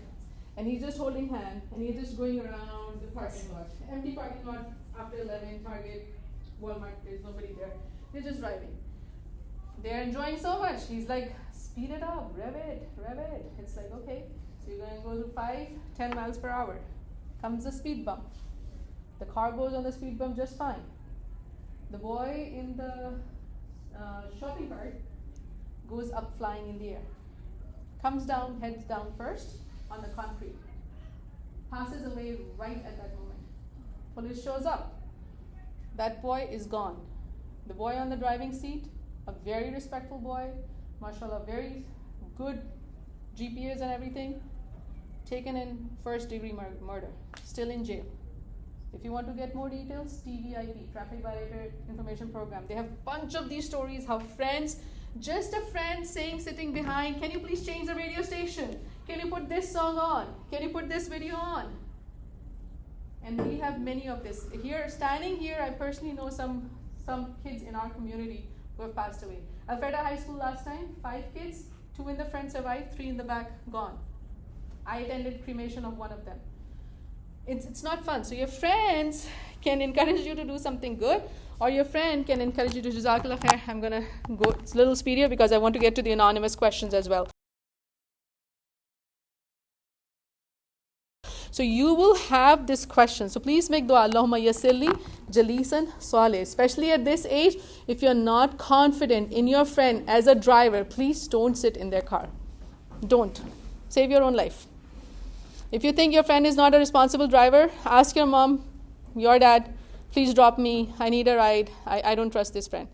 and he's just holding hand, and he's just going around the parking lot. Empty parking lot after 11, Target, Walmart, there's nobody there. They're just driving. They're enjoying so much. He's like, speed it up, rev it, rev it. It's like, okay, so you're going to go to 5, 10 miles per hour. Comes the speed bump. The car goes on the speed bump just fine. The boy in the shopping cart goes up flying in the air. Comes down, heads down first on the concrete. Passes away right at that moment. Police shows up. That boy is gone. The boy on the driving seat, a very respectful boy, mashallah, very good GPAs and everything, taken in first-degree murder, still in jail. If you want to get more details, TVIP, Traffic Violator Information Program. They have a bunch of these stories how friends, just a friend saying, sitting behind, can you please change the radio station? Can you put this song on? Can you put this video on? And we have many of this. Here, standing here, I personally know some kids in our community who have passed away. Alfreda High School last time, 5 kids, 2 in the front survived, 3 in the back gone. I attended cremation of one of them. It's not fun. So your friends can encourage you to do something good, or your friend can encourage you to Jazakallah khair. I'm going to go a little speedier because I want to get to the anonymous questions as well. So you will have this question. So please make dua. Allahumma yassirli jalisan salih. Especially at this age, if you're not confident in your friend as a driver, please don't sit in their car. Don't. Save your own life. If you think your friend is not a responsible driver, ask your mom, your dad, please drop me. I need a ride. I don't trust this friend.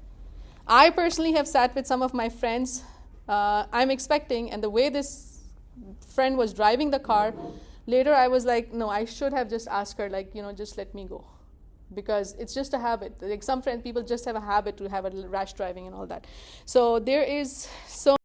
I personally have sat with some of my friends. I'm expecting, and the way this friend was driving the car, later I was like, no, I should have just asked her, like, just let me go. Because it's just a habit. Like some people just have a habit to have a little rash driving and all that. So there is so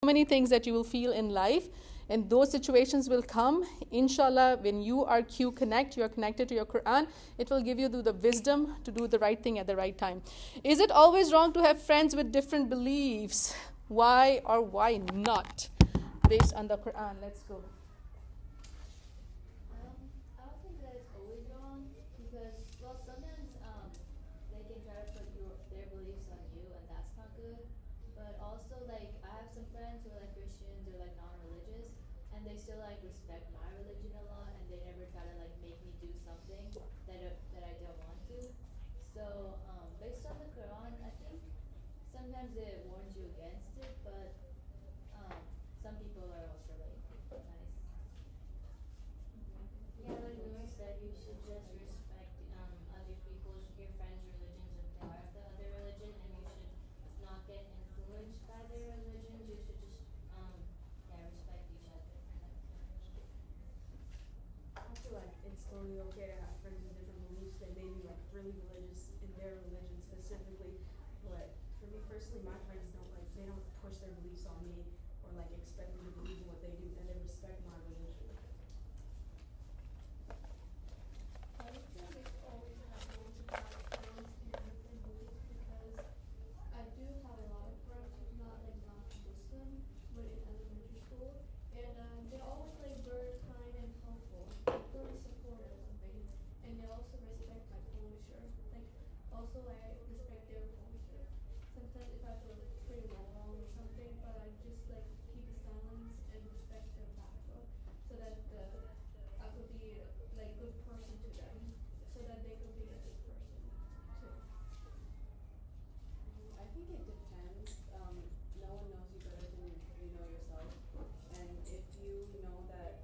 many things that you will feel in life, and those situations will come. Inshallah, when you are you are connected to your Quran, it will give you the wisdom to do the right thing at the right time. Is it always wrong to have friends with different beliefs? Why or why not? Based on the Quran, let's go. I don't think that it's always wrong because, well, sometimes they can try to put their beliefs on you, and that's not good. But also, like, I have some friends who are like Christians or like non-religious, and they still like respect my religion a lot, and they never try to like make me do something that I don't want to. So, based on the Quran, I think sometimes it warns you against it, but some people are also like nice. Yeah, like Noor said, you should just respect other people's, your friends' religions if they are of the other religion, and you should not get influenced by their religions. You should just respect each other. I feel like it's totally okay to have friends with different beliefs. They may be like really religious in their religion specifically, but for me personally, my friends they don't push their beliefs on me or like expect me to believe in what they do, and they respect my religion. I feel like it's always helpful to have friends in different beliefs because I do have a lot of friends who's not Muslim, but in elementary school, and they're always like very kind and helpful, very supportive of me, and they also respect my culture. Like also I respect their culture. Sometimes if I feel pretty wrong or something, but I just like keep silence and respect their background, so that I could be like good person to them, so that they could be a good person too. I think it depends. No one knows you better than you know yourself. And if you know that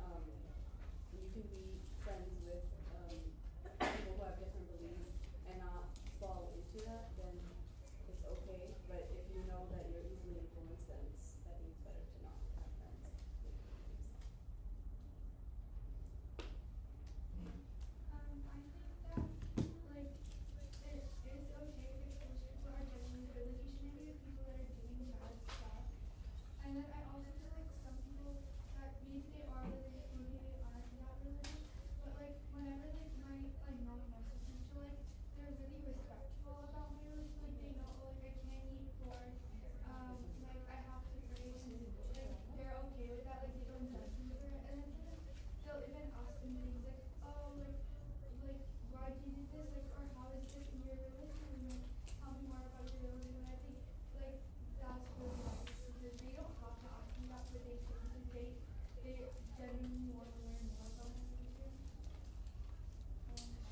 you can be friends with people who have different beliefs and not fall into that, then it's okay. But if you know that you're easily influenced, then I think it's better to not have friends with different beliefs. I think that like it is okay if those people are genuinely good. Like you shouldn't be with people that are doing bad stuff. And then I also feel like some people that maybe they are religious, maybe they aren't that religious. But like whenever my mom messages me, they're really respectful about my religion. Like they know I can't eat pork. Like I have to pray, and like they're okay with that. Like they don't judge me for it. And then they'll even ask me things like, oh, like why do you do this? Like, or how is this in your religion? And like tell me more about your religion. And I think like that's really nice because they don't have to ask me that, but they can because they genuinely want to learn more about my religion. It's like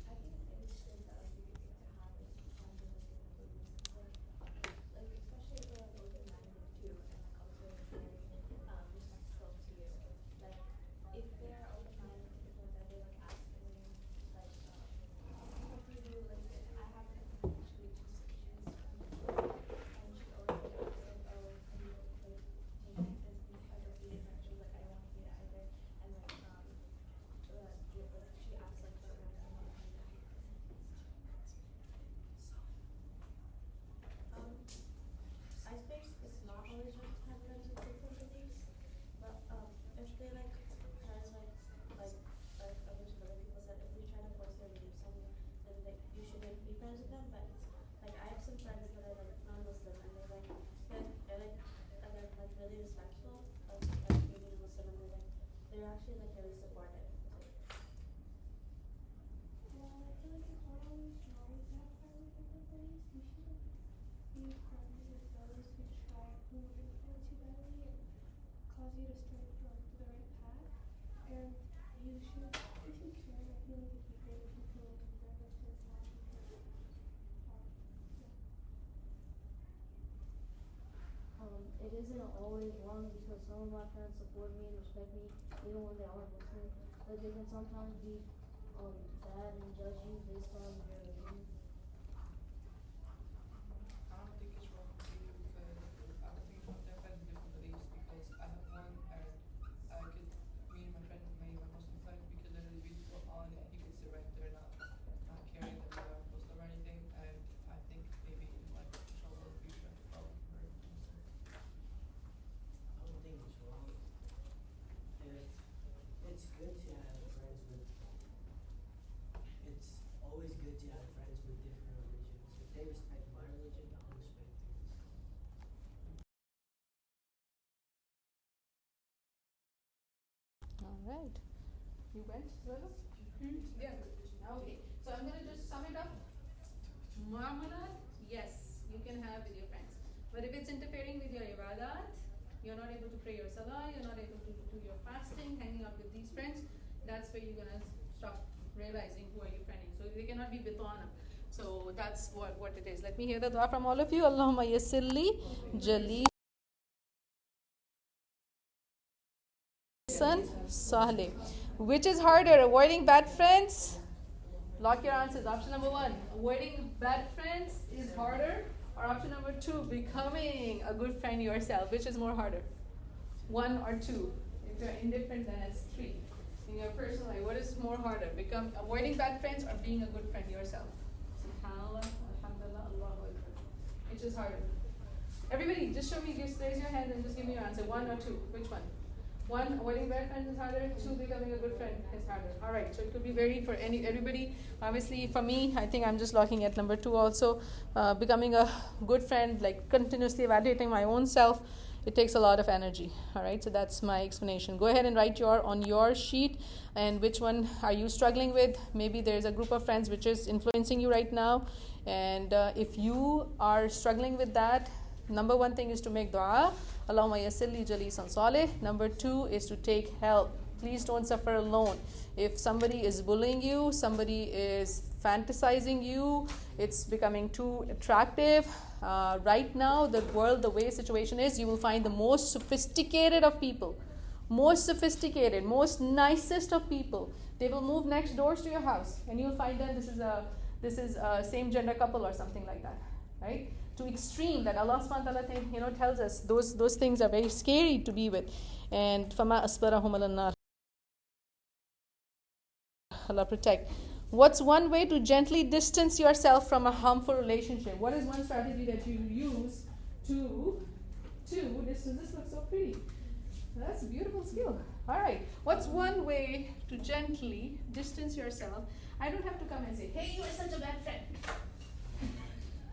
I think it is good that like you get to have like friends with like different beliefs. Like especially if they're like open-minded too and like also very respectful to you. Like if they're open-minded to people that they like ask me like what do you do? Like I have a friend actually she's and she always like said, oh, can you like change this and ever be different? She's like I don't want to be it either, and like she asked like the I suppose it's not always right to have friends with different beliefs, but if they like try to like a bunch of other people said, if they try to force their beliefs on you, then like you shouldn't be friends with them. But like I have some friends that are like non-Muslim and they're like really respectful of like being a Muslim, and they're actually like really supportive. Well, I feel like it's not always wrong to have friends with different beliefs. You should be friends with those who influence you badly and cause you to stray from the right path. And you should, if you can, I feel like it'd be great if you could like convert them to Islam because yeah. It isn't always wrong because some of my friends support me and respect me even when they aren't Muslim. But they can sometimes be bad and judge you based on your religion. I don't think it's wrong to you because I don't think they're friends with different beliefs because I have one and me and my friend may my Muslim friend we could literally read the Qur'an and he could sit right there not caring that we are Muslim or anything, and I think maybe like inshallah in the future I'll convert Muslim. I don't think it's wrong. It's good to have friends with. It's always good to have friends with different religions. If they respect my religion, I'll respect theirs. All right. You went, Zola? Yeah. Okay. So I'm going to just sum it up. Muamalat, yes, you can have with your friends. But if it's interfering with your ibadat, you're not able to pray your salah, you're not able to do your fasting, hanging out with these friends, that's where you're going to stop realizing who are you friending. So they cannot be bitana. So that's what it is. Let me hear the dua from all of you. Allahumma yassirli jali Sahle. Which is harder, avoiding bad friends? Lock your answers. Option number 1, avoiding bad friends is harder, or option number 2, becoming a good friend yourself. Which is more harder? 1 or 2? If you're indifferent, then it's 3. In your personal life, what is more harder? Avoiding bad friends or being a good friend yourself? SubhanAllah, Alhamdulillah, Allahu Akbar. Which is harder? Everybody, just show me, just raise your hand and just give me your answer. 1 or 2? Which one? 1, avoiding bad friends is harder. 2, becoming a good friend is harder. Alright, so it could be varied for everybody. Obviously, for me, I think I'm just looking at number 2 also. Becoming a good friend, like continuously evaluating my own self, it takes a lot of energy. Alright, so that's my explanation. Go ahead and write on your sheet, and which one are you struggling with. Maybe there's a group of friends which is influencing you right now, and if you are struggling with that, number 1 thing is to make dua. Allahumma yassirli jalisan salih. Number 2 is to take help. Please don't suffer alone. If somebody is bullying you, somebody is fantasizing you, it's becoming too attractive. Right now, the world, the way situation is, you will find the most sophisticated of people, most sophisticated, most nicest of people. They will move next doors to your house, and you'll find them. This is a same gender couple or something like that, right? To extreme that Allah subhanahu wa ta'ala tells us those things are very scary to be with. And fama asbarahum alannar. Allah protect. What's one way to gently distance yourself from a harmful relationship? What is one strategy that you use to distance? This looks so pretty. That's a beautiful skill. Alright. What's one way to gently distance yourself? I don't have to come and say, hey, you are such a bad friend.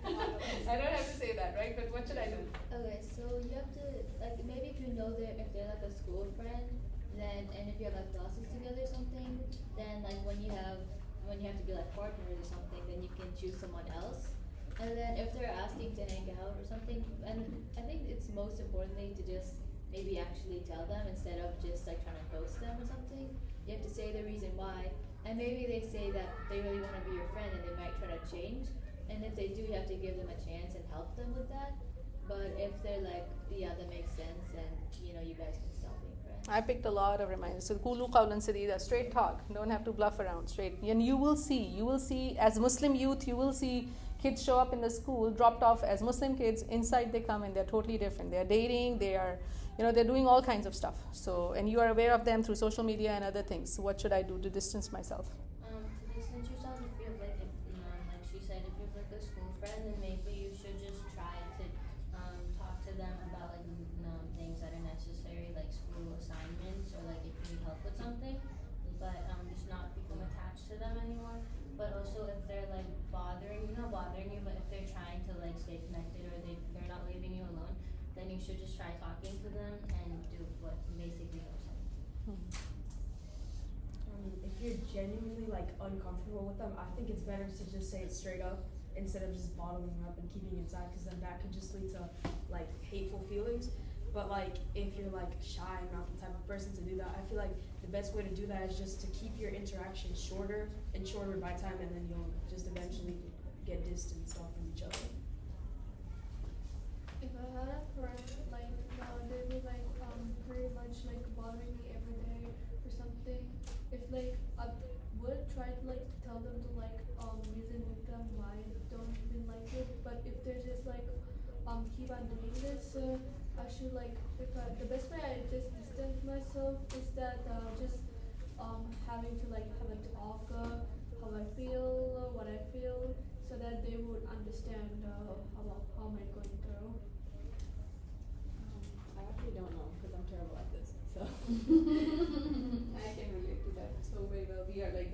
I don't have to say that, right? But what should I do? Okay, so you have to, like, maybe if you know if they're like a school friend, then, and if you have like classes together or something, then like when you have to be like partners or something, then you can choose someone else. And then if they're asking to hang out or something, and I think it's most importantly to just maybe actually tell them instead of just like trying to ghost them or something. You have to say the reason why, and maybe they say that they really want to be your friend and they might try to change. And if they do, you have to give them a chance and help them with that. But if they're like, yeah, that makes sense, and you guys can still be friends. I picked a lot of reminders. So Kulu Qawlan Sadida, straight talk. Don't have to bluff around, straight. And you will see as Muslim youth, you will see kids show up in the school, dropped off as Muslim kids. Inside they come and they're totally different. They're dating, they are, they're doing all kinds of stuff. So, and you are aware of them through social media and other things. So what should I do to distance myself? To distance yourself, if you have like she said, if you have like a school friend, then maybe you should just try to talk to them about like things that are necessary, like school assignments, or like if you need help with something, but just not become attached to them anymore. But also if they're like not bothering you, but if they're trying to like stay connected, or they're not leaving you alone, then you should just try talking to them and do what basically you're saying. If you're genuinely like uncomfortable with them, I think it's better to just say it straight up instead of just bottling up and keeping it inside, because then that could just lead to like hateful feelings. But like if you're like shy and not the type of person to do that, I feel like the best way to do that is just to keep your interaction shorter and shorter by time, and then you'll just eventually get distanced off from each other. If I had a friend like they were like pretty much like bothering me every day or something, if like I would try to like tell them to like reason with them why I don't even like it, but if they're just like keep on doing this, I should like the best way I just distance myself is that just having to like have a talk how I feel, what I feel, so that they would understand how am I going through. I actually don't know because I'm terrible at this. So I can relate to that so very well. We are like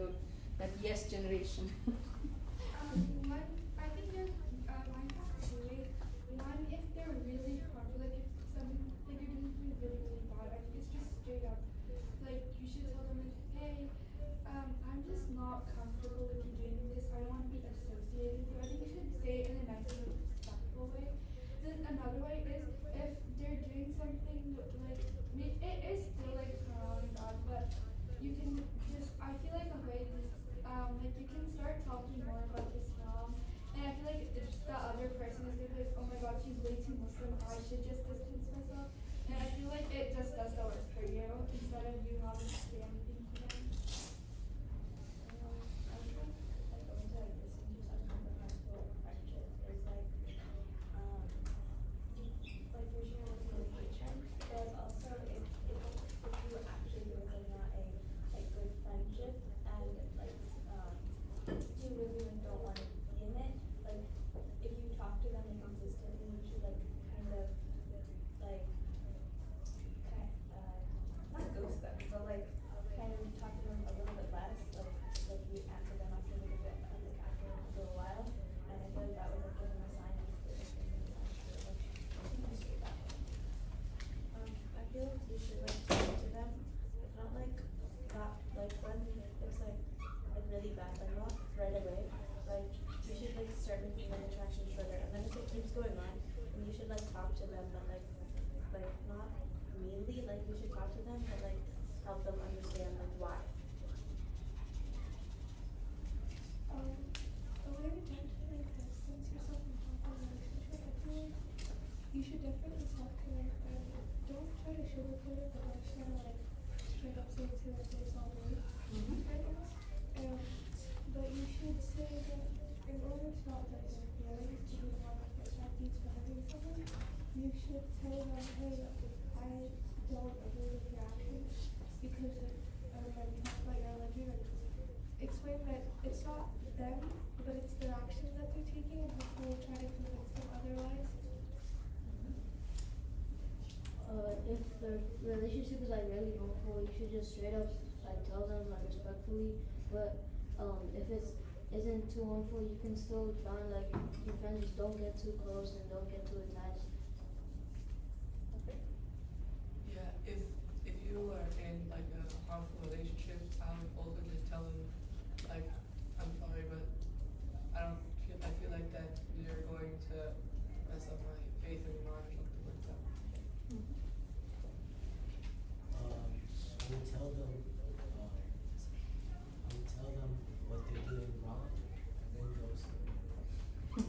that yes generation. I think there's mine have two ways. One, if they're really hard, like if something like you're doing something really, really bad, I think it's just straight up. Like you should tell them like, hey, I'm just not comfortable with you doing this. I don't want to be associated with you. I think you should say it in a nice and respectful way. Then another way is if they're doing something like it is still like wrong and bad, but you can just I feel like a way is like you can start talking should just distance myself. And I feel like it just does the work for you instead of you having to say anything to them. I think like going to like listen to some kind of high school friendship is like for sure with motivation, but also if you actually really not a like good friendship and like you really like don't want to be in it, like if you talk to them like consistently, you should like kind of like not ghost them, but like kind of talk to them a little bit less, like you answer them after like a bit, like after a little while, and I feel like that would like give them a sign of like communicate that way. I feel like you should like talk to them, but not like when it's like really bad, like not right away. Like you should like start making that attraction further, and then if it keeps going on, then you should like talk to them, but like not meanly. Like you should talk to them, but like help them understand like why. A way to try to like distance yourself from a relationship, I feel like you should definitely talk to them and don't try to sugarcoat it, but like try to like straight up say it to their face all day, I guess. But you should say that in order to not let their feelings to be the one that gets happy to having someone, you should tell them, hey, I don't agree with your actions because talk about your religion and explain that it's not them, but it's their actions that they're taking, and hopefully try to convince them otherwise. If the relationship is like really harmful, you should just straight up like tell them like respectfully. But if it isn't too harmful, you can still try and like your friends just don't get too close and don't get too attached. Yeah, if you are in like a harmful relationship, I would also just tell them like, I'm sorry, but I feel like that you're going to mess up my faith in Iman or something like that. I would tell them what they're doing wrong, and then ghost them.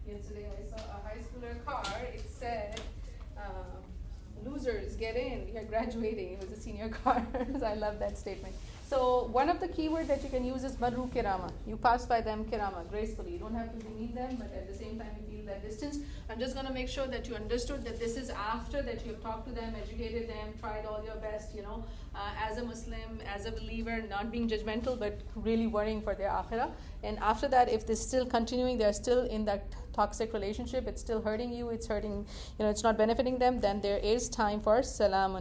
Yesterday I saw a high schooler car. It said, losers, get in, you're graduating. It was a senior car. So I love that statement. So one of the keywords that you can use is Madru Kirama. You pass by them Kirama, gracefully. You don't have to demean them, but at the same time you feel that distance. I'm just going to make sure that you understood that this is after that you've talked to them, educated them, tried all your best, as a Muslim, as a believer, not being judgmental, but really worrying for their akhirah. And after that, if this is still continuing, they're still in that toxic relationship, it's still hurting you, it's hurting, it's not benefiting them, then there is time for salam.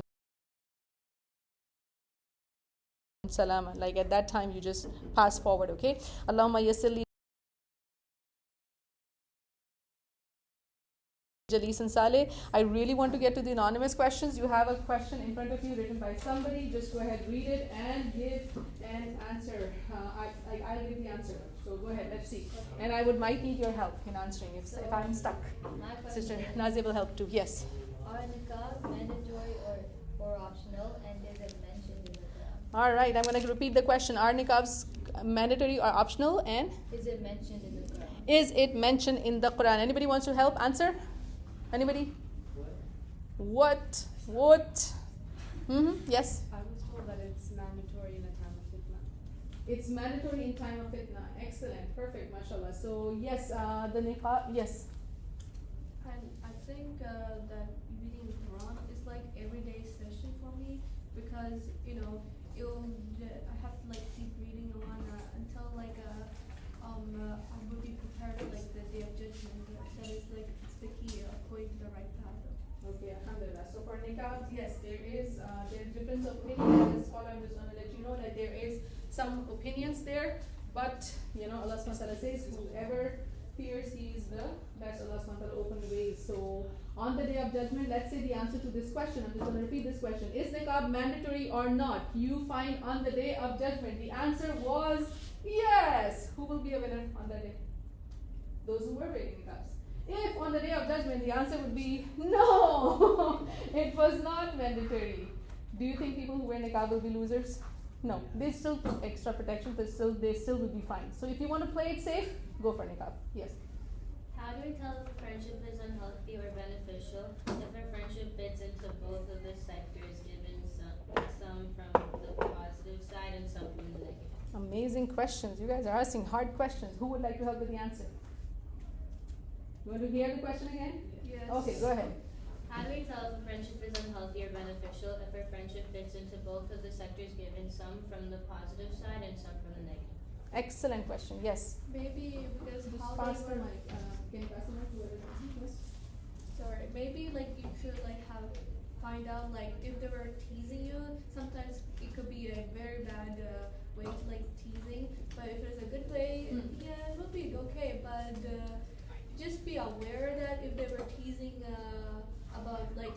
Salama. Like at that time, you just pass forward, okay? Allahumma yassirli Jalis and Saleh. I really want to get to the anonymous questions. You have a question in front of you written by somebody. Just go ahead, read it, and give an answer. I'll give the answer. So go ahead, let's see. And I might need your help in answering if I'm stuck. Sister Nazia will help too. Yes. Are niqab mandatory or optional, and is it mentioned in the Quran? All right, I'm going to repeat the question. Are niqabs mandatory or optional, and is it mentioned in the Quran? Is it mentioned in the Quran? Anybody wants to help answer? Anybody? What? Yes? I was told that it's mandatory in a time of fitna. It's mandatory in time of fitna. Excellent. Perfect. MashaAllah. So, yes, the niqab, yes. And I think that reading the Quran is like everyday session for me because, I have to like keep reading the one until like I would be prepared for like the day of judgment. That is like it's the key of going to the right path. Okay, alhamdulillah. So for niqab, yes, there is difference of opinion. As scholar, I'm just going to let you know that there is some opinions there, but Allah subhanahu wa ta'ala says, whoever fears he is the best. Allah subhanahu wa ta'ala open ways. So on the day of judgment, let's say the answer to this question, I'm just going to repeat this question. Is niqab mandatory or not? You find on the day of judgment. The answer was yes. Who will be a winner on that day? Those who were wearing niqabs. If on the day of judgment the answer would be no, it was not mandatory. Do you think people who wear niqab will be losers? No, they still put extra protection, but they still will be fine. So if you want to play it safe, go for niqab. Yes. How do we tell the friendship is unhealthy or beneficial, if a friendship fits into both of the sectors, given some from the positive side and some from the negative. Amazing questions. You guys are asking hard questions. Who would like to help with the answer? You want to hear the question again? Yes. Okay, go ahead. How do we tell if a friendship is unhealthy or beneficial if a friendship fits into both of the sectors, given some from the positive side and some from the negative? Excellent question. Yes. Maybe because Just how pass they the were. mic. Can you pass the mic to whoever wants it first? Sorry, maybe like you should like find out like if they were teasing you. Sometimes it could be a very bad way to like teasing, but if it's a good way, yeah, it will be okay. But just be aware that if they were teasing about like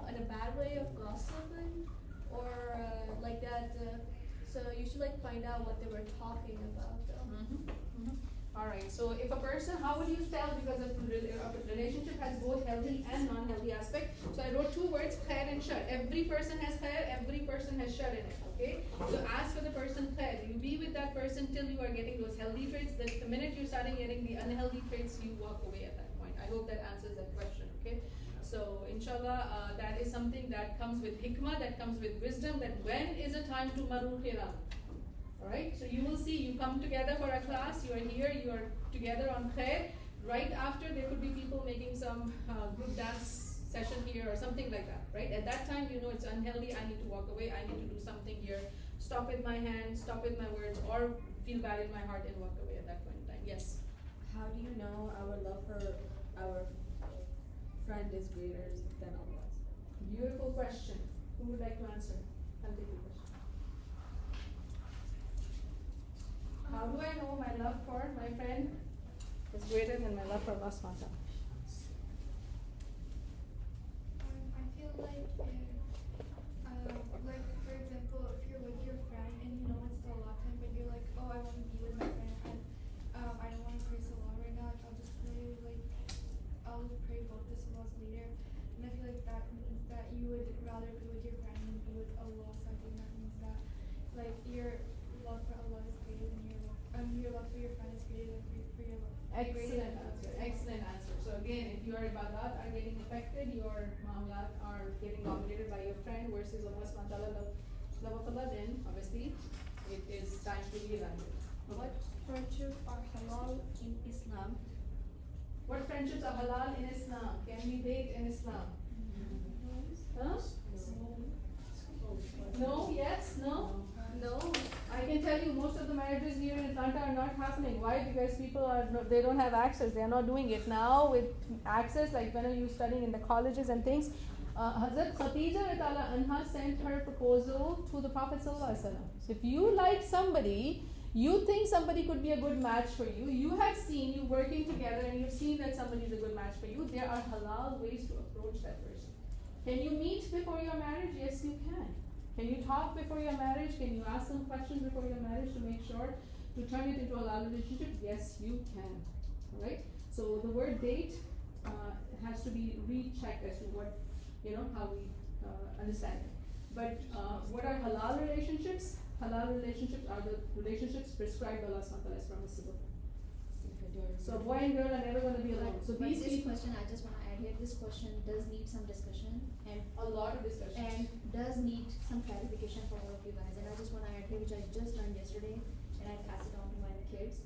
in a bad way of gossiping or like that, so you should like find out what they were talking about. All right. So if a person, how would you tell? Because a relationship has both healthy and non-healthy aspect. So I wrote two words: khair and shar. Every person has khair. Every person has shar in it. Okay. So ask for the person khair. You be with that person till you are getting those healthy traits. The minute you starting getting the unhealthy traits, you walk away at that point. I hope that answers that question. Okay. So inshallah, that is something that comes with hikmah, that comes with wisdom. That when is a time to maru khiram. Alright, so you will see, you come together for a class, you are here, you are together on khair. Right after, there could be people making some group dance session here or something like that, right? At that time, you know it's unhealthy, I need to walk away, I need to do something here. Stop with my hands, stop with my words, or feel bad in my heart and walk away at that point in time. Yes? How do you know our love for our friend is greater than Allah's? Beautiful question. Who would like to answer? I'll take the question. How do I know my love for my friend is greater than my love for Allah subhanahu wa ta'ala? I feel like for example, if you're with your friend and you know it's still a lot of time, but you're like, oh, I want to be with my friend, and I don't want to pray Salah right now. I'll just pray I'll pray both the Salahs later, and I feel like that means that you would rather be with your friend than be with Allah. So I think that means that like your love for Allah is greater than your love for your friend is greater than for your love. Excellent answer. Excellent answer. So again, if your ibadat are getting affected, your ma'amalat are getting dominated by your friend versus Allah subhanahu wa ta'ala, love of Allah, then obviously it is time to reevaluate. What friendships are halal in Islam? What friendships are halal in Islam? Can we date in Islam? Huh? No, yes, no? No. I can tell you most of the marriages here in Atlanta are not happening. Why? Because people they don't have access. They are not doing it. Now with access, like when are you studying in the colleges and things, Hazrat Khadija anha sent her proposal to the Prophet ﷺ. So if you like somebody, you think somebody could be a good match for you, you have seen you working together and you've seen that somebody is a good match for you, there are halal ways to approach that person. Can you meet before your marriage? Yes, you can. Can you talk before your marriage? Can you ask some questions before your marriage to make sure to turn it into a halal relationship? Yes, you can. Alright? So the word date has to be rechecked as to what, how we understand it. But what are halal relationships? Halal relationships are the relationships prescribed by Allah subhanahu wa ta'ala as permissible. So boy and girl are never going to be alone. So these this question, I just want to add here, this question does need some discussion and a lot of discussion. And does need some clarification for all of you guys. And I just want to add here, which I just learned yesterday, and I pass it on to my kids.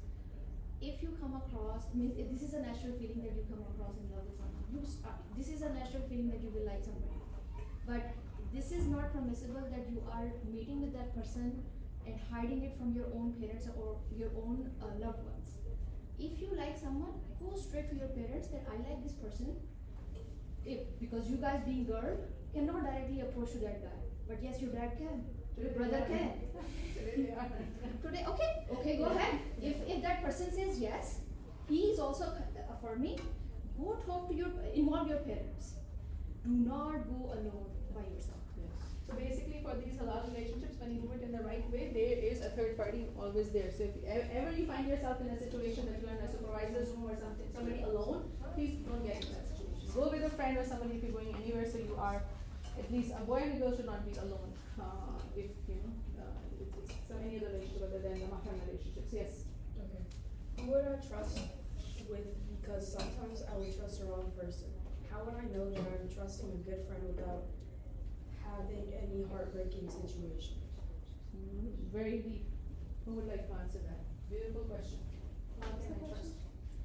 If you come across, this is a natural feeling that you come across in love with someone. This is a natural feeling that you will like somebody. But this is not permissible that you are meeting with that person and hiding it from your own parents or your own loved ones. If you like someone, go straight to your parents that I like this person. Because you guys being girl cannot directly approach to that guy. But yes, your dad can. Your brother can. Today, okay, go ahead. If that person says yes, he is also affirming, go talk to involve your parents. Do not go alone by yourself. So basically for these halal relationships, when you do it in the right way, there is a third party always there. So if ever you find yourself in a situation that you are in a supervisor's room or something, somebody alone, please don't get into that situation. Go with a friend or somebody if you're going anywhere, so you are, at least a boy and a girl should not be alone. If it's some any other relationship other than the mahram relationships. Yes? Okay. Who would I trust with? Because sometimes I would wrong person? How would I know that I'm trusting a good friend without having any heartbreaking situations? Very deep. Who would like to answer that? Beautiful question. How can I trust?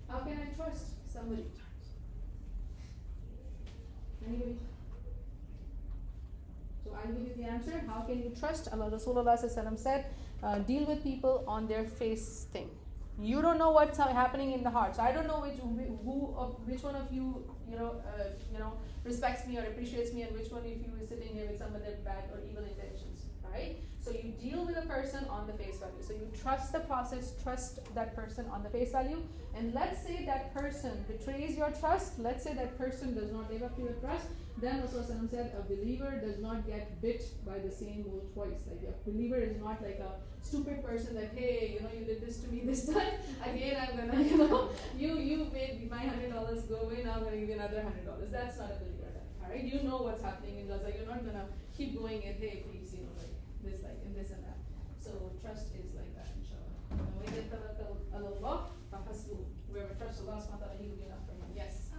How can I trust somebody? Anybody? So I'll give you the answer. How can you trust? Allah Rasulullah said, deal with people on their face thing. You don't know what's happening in the heart. So I don't know which one of you, respects me or appreciates me, and which one of you is sitting here with some of their bad or evil intentions, right? So you deal with a person on the face value. So you trust the process, trust that person on the face value. And let's say that person betrays your trust. Let's say that person does not live up to your trust. Then Rasulullah said, a believer does not get bit by the same bull twice. Like a believer is not like a stupid person that, hey, you did this to me this time. Again, I'm gonna, you made my $100 go away. Now I'm gonna give you another $100. That's not a believer. All right, you know what's happening in Gaza. You're not gonna keep going and hey, please, like this, like and this and that. So trust is like that, inshallah. Whoever trusts Allah subhanahu wa ta'ala, he will be enough for him. Yes.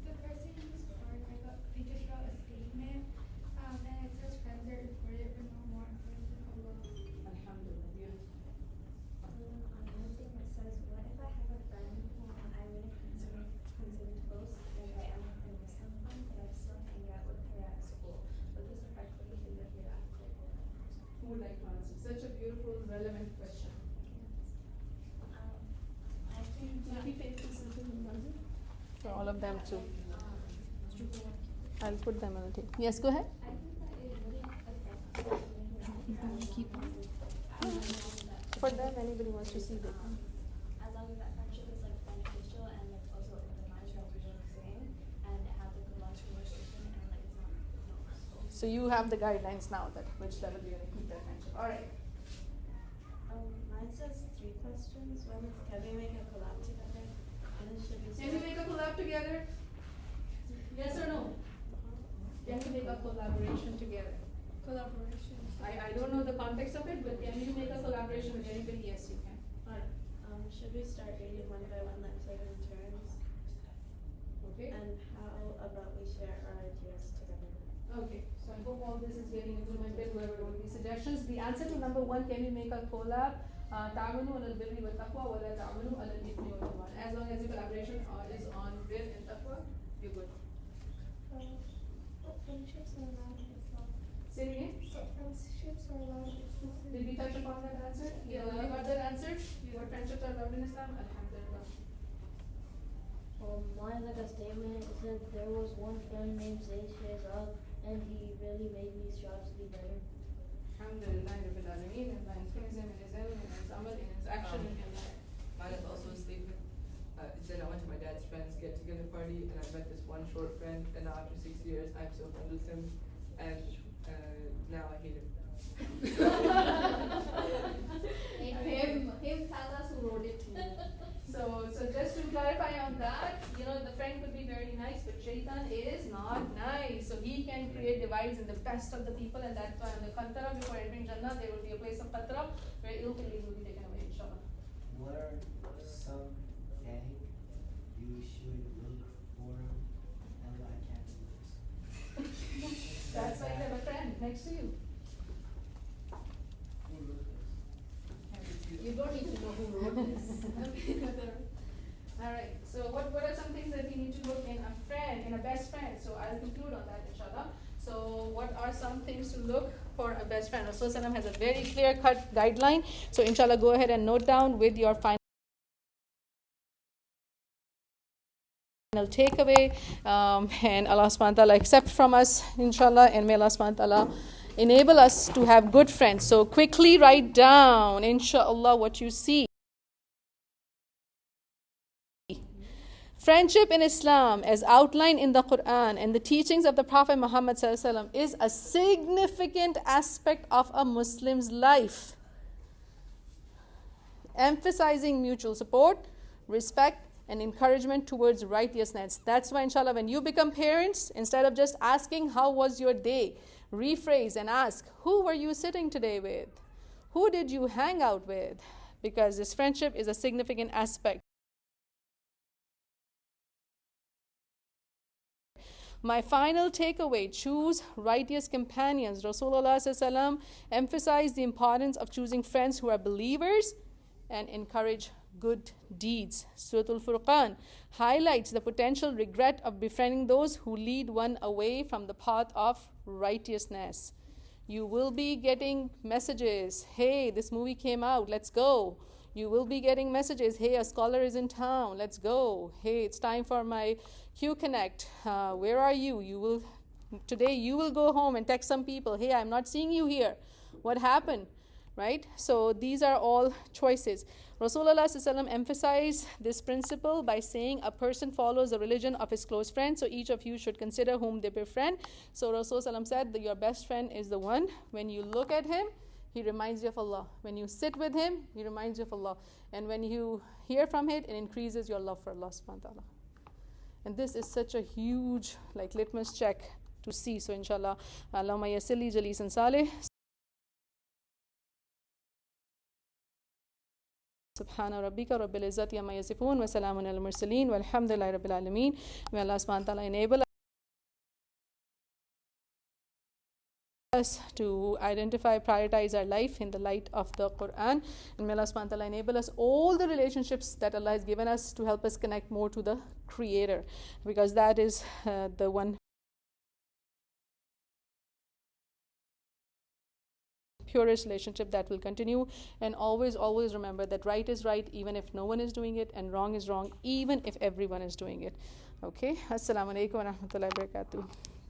The person who's reported, they just wrote a statement, and it says friends are reported but no more important than Allah. Alhamdulillah. Beautiful. One thing that says, what if I have a friend who I wouldn't consider close, like I am with a Muslim friend, but I still hang out with her at school? Would this affect anything that you're after? Who would like to answer? Such a beautiful, relevant question. I think for all of them too. I'll put them on the table. Yes, go ahead. I think that it wouldn't affect For them, anybody wants to see that. as long as that friendship is like beneficial and like also defines what we're saying and it has like a long-term restriction and like it's not harmful. So you have the guidelines now that which level you're going to keep that friendship. All right. Mine says 3 questions. One is, can we make a collab together? And then should we Can we make a collab together? Yes or no? Can we make a collaboration together? Collaboration. I don't know the context of it, but can you make a collaboration with anybody? Yes, you can. All right. Should we start reading one by one, like play in turns? Okay. And how about we share our ideas together? Okay. So I hope all this is getting implemented. Whoever wrote these suggestions. The answer to number 1: can we make a collab? تعاونوا على البر والتقوى ولا تعاونوا على الإثم والعدوان. As long as the collaboration is on bir and taqwa, you're good. What friendships are allowed in Islam? Say it again. What friendships are allowed in Islam? Did we touch upon that answer? Yeah, you got that answer? Your friendships are allowed in Islam? Alhamdulillah. Mine like a statement. It said there was one friend named Zayd Shazab, and he really made me strive to be better. Alhamdulillah, Rabbil Alameen, and by his ilm, in his ilm, in his amal, in his action, in his life. Mine is also a statement. It said I went to my dad's friend's get-together party and I met this one short friend, and now after 6 years I'm still friends with him, and now I hate him. Him, tell us who wrote it to you. So just to clarify on that, the friend could be very nice, but shaitan is not nice. So he can create divides in the best of the people, and that's why on the Qantara, before entering Jannah, there will be a place of Qantara where ill feelings will be taken away, inshallah. What are something you should look for? And I can't do this. That's why you have a friend next to you. Who wrote this? You don't need to know who wrote this. Alright, so what are some things that we need to look in a friend, in a best friend? So I'll conclude on that, inshallah. So what are some things to look for a best friend? Rasulullah has a very clear-cut guideline. So inshallah, go ahead and note down with your final takeaway. And Allah subhanahu wa ta'ala accept from us, inshallah, and may Allah subhanahu wa ta'ala enable us to have good friends. So quickly write down, inshallah, what you see. Friendship in Islam, as outlined in the Qur'an and the teachings of the Prophet Muhammad ﷺ, is a significant aspect of a Muslim's life, emphasizing mutual support, respect, and encouragement towards righteousness. That's why, inshallah, when you become parents, instead of just asking, how was your day? Rephrase and ask, who were you sitting today with? Who did you hang out with? Because this friendship is a significant aspect. My final takeaway, choose righteous companions. Rasulullah ﷺ emphasized the importance of choosing friends who are believers and encourage good deeds. Surah Al-Furqan highlights the potential regret of befriending those who lead one away from the path of righteousness. You will be getting messages, hey, this movie came out, let's go. You will be getting messages, hey, a scholar is in town, let's go. Hey, it's time for my Q Connect. Where are you? Today you will go home and text some people, hey, I'm not seeing you here. What happened? Right? So these are all choices. Rasulullah ﷺ emphasized this principle by saying a person follows the religion of his close friend, so each of you should consider whom they befriend. So Rasulullah ﷺ said that your best friend is the one, when you look at him, he reminds you of Allah. When you sit with him, he reminds you of Allah. And when you hear from it, it increases your love for Allah subhanahu wa ta'ala. And this is such a huge litmus check to see. So inshallah, Allahumma yassili jalisan salih. Subhana rabbika rabbil izzati amma yasifun wa salamun al mursalin walhamdulillahi rabbil alamin. May Allah subhanahu wa ta'ala enable us to identify, prioritize our life in the light of the Qur'an, and may Allah subhanahu wa ta'ala enable us all the relationships that Allah has given us to help us connect more to the Creator, because that is the one purest relationship that will continue. And always remember that right is right even if no one is doing it, and wrong is wrong even if everyone is doing it. Okay, assalamu alaikum wa rahmatullahi wa barakatuh.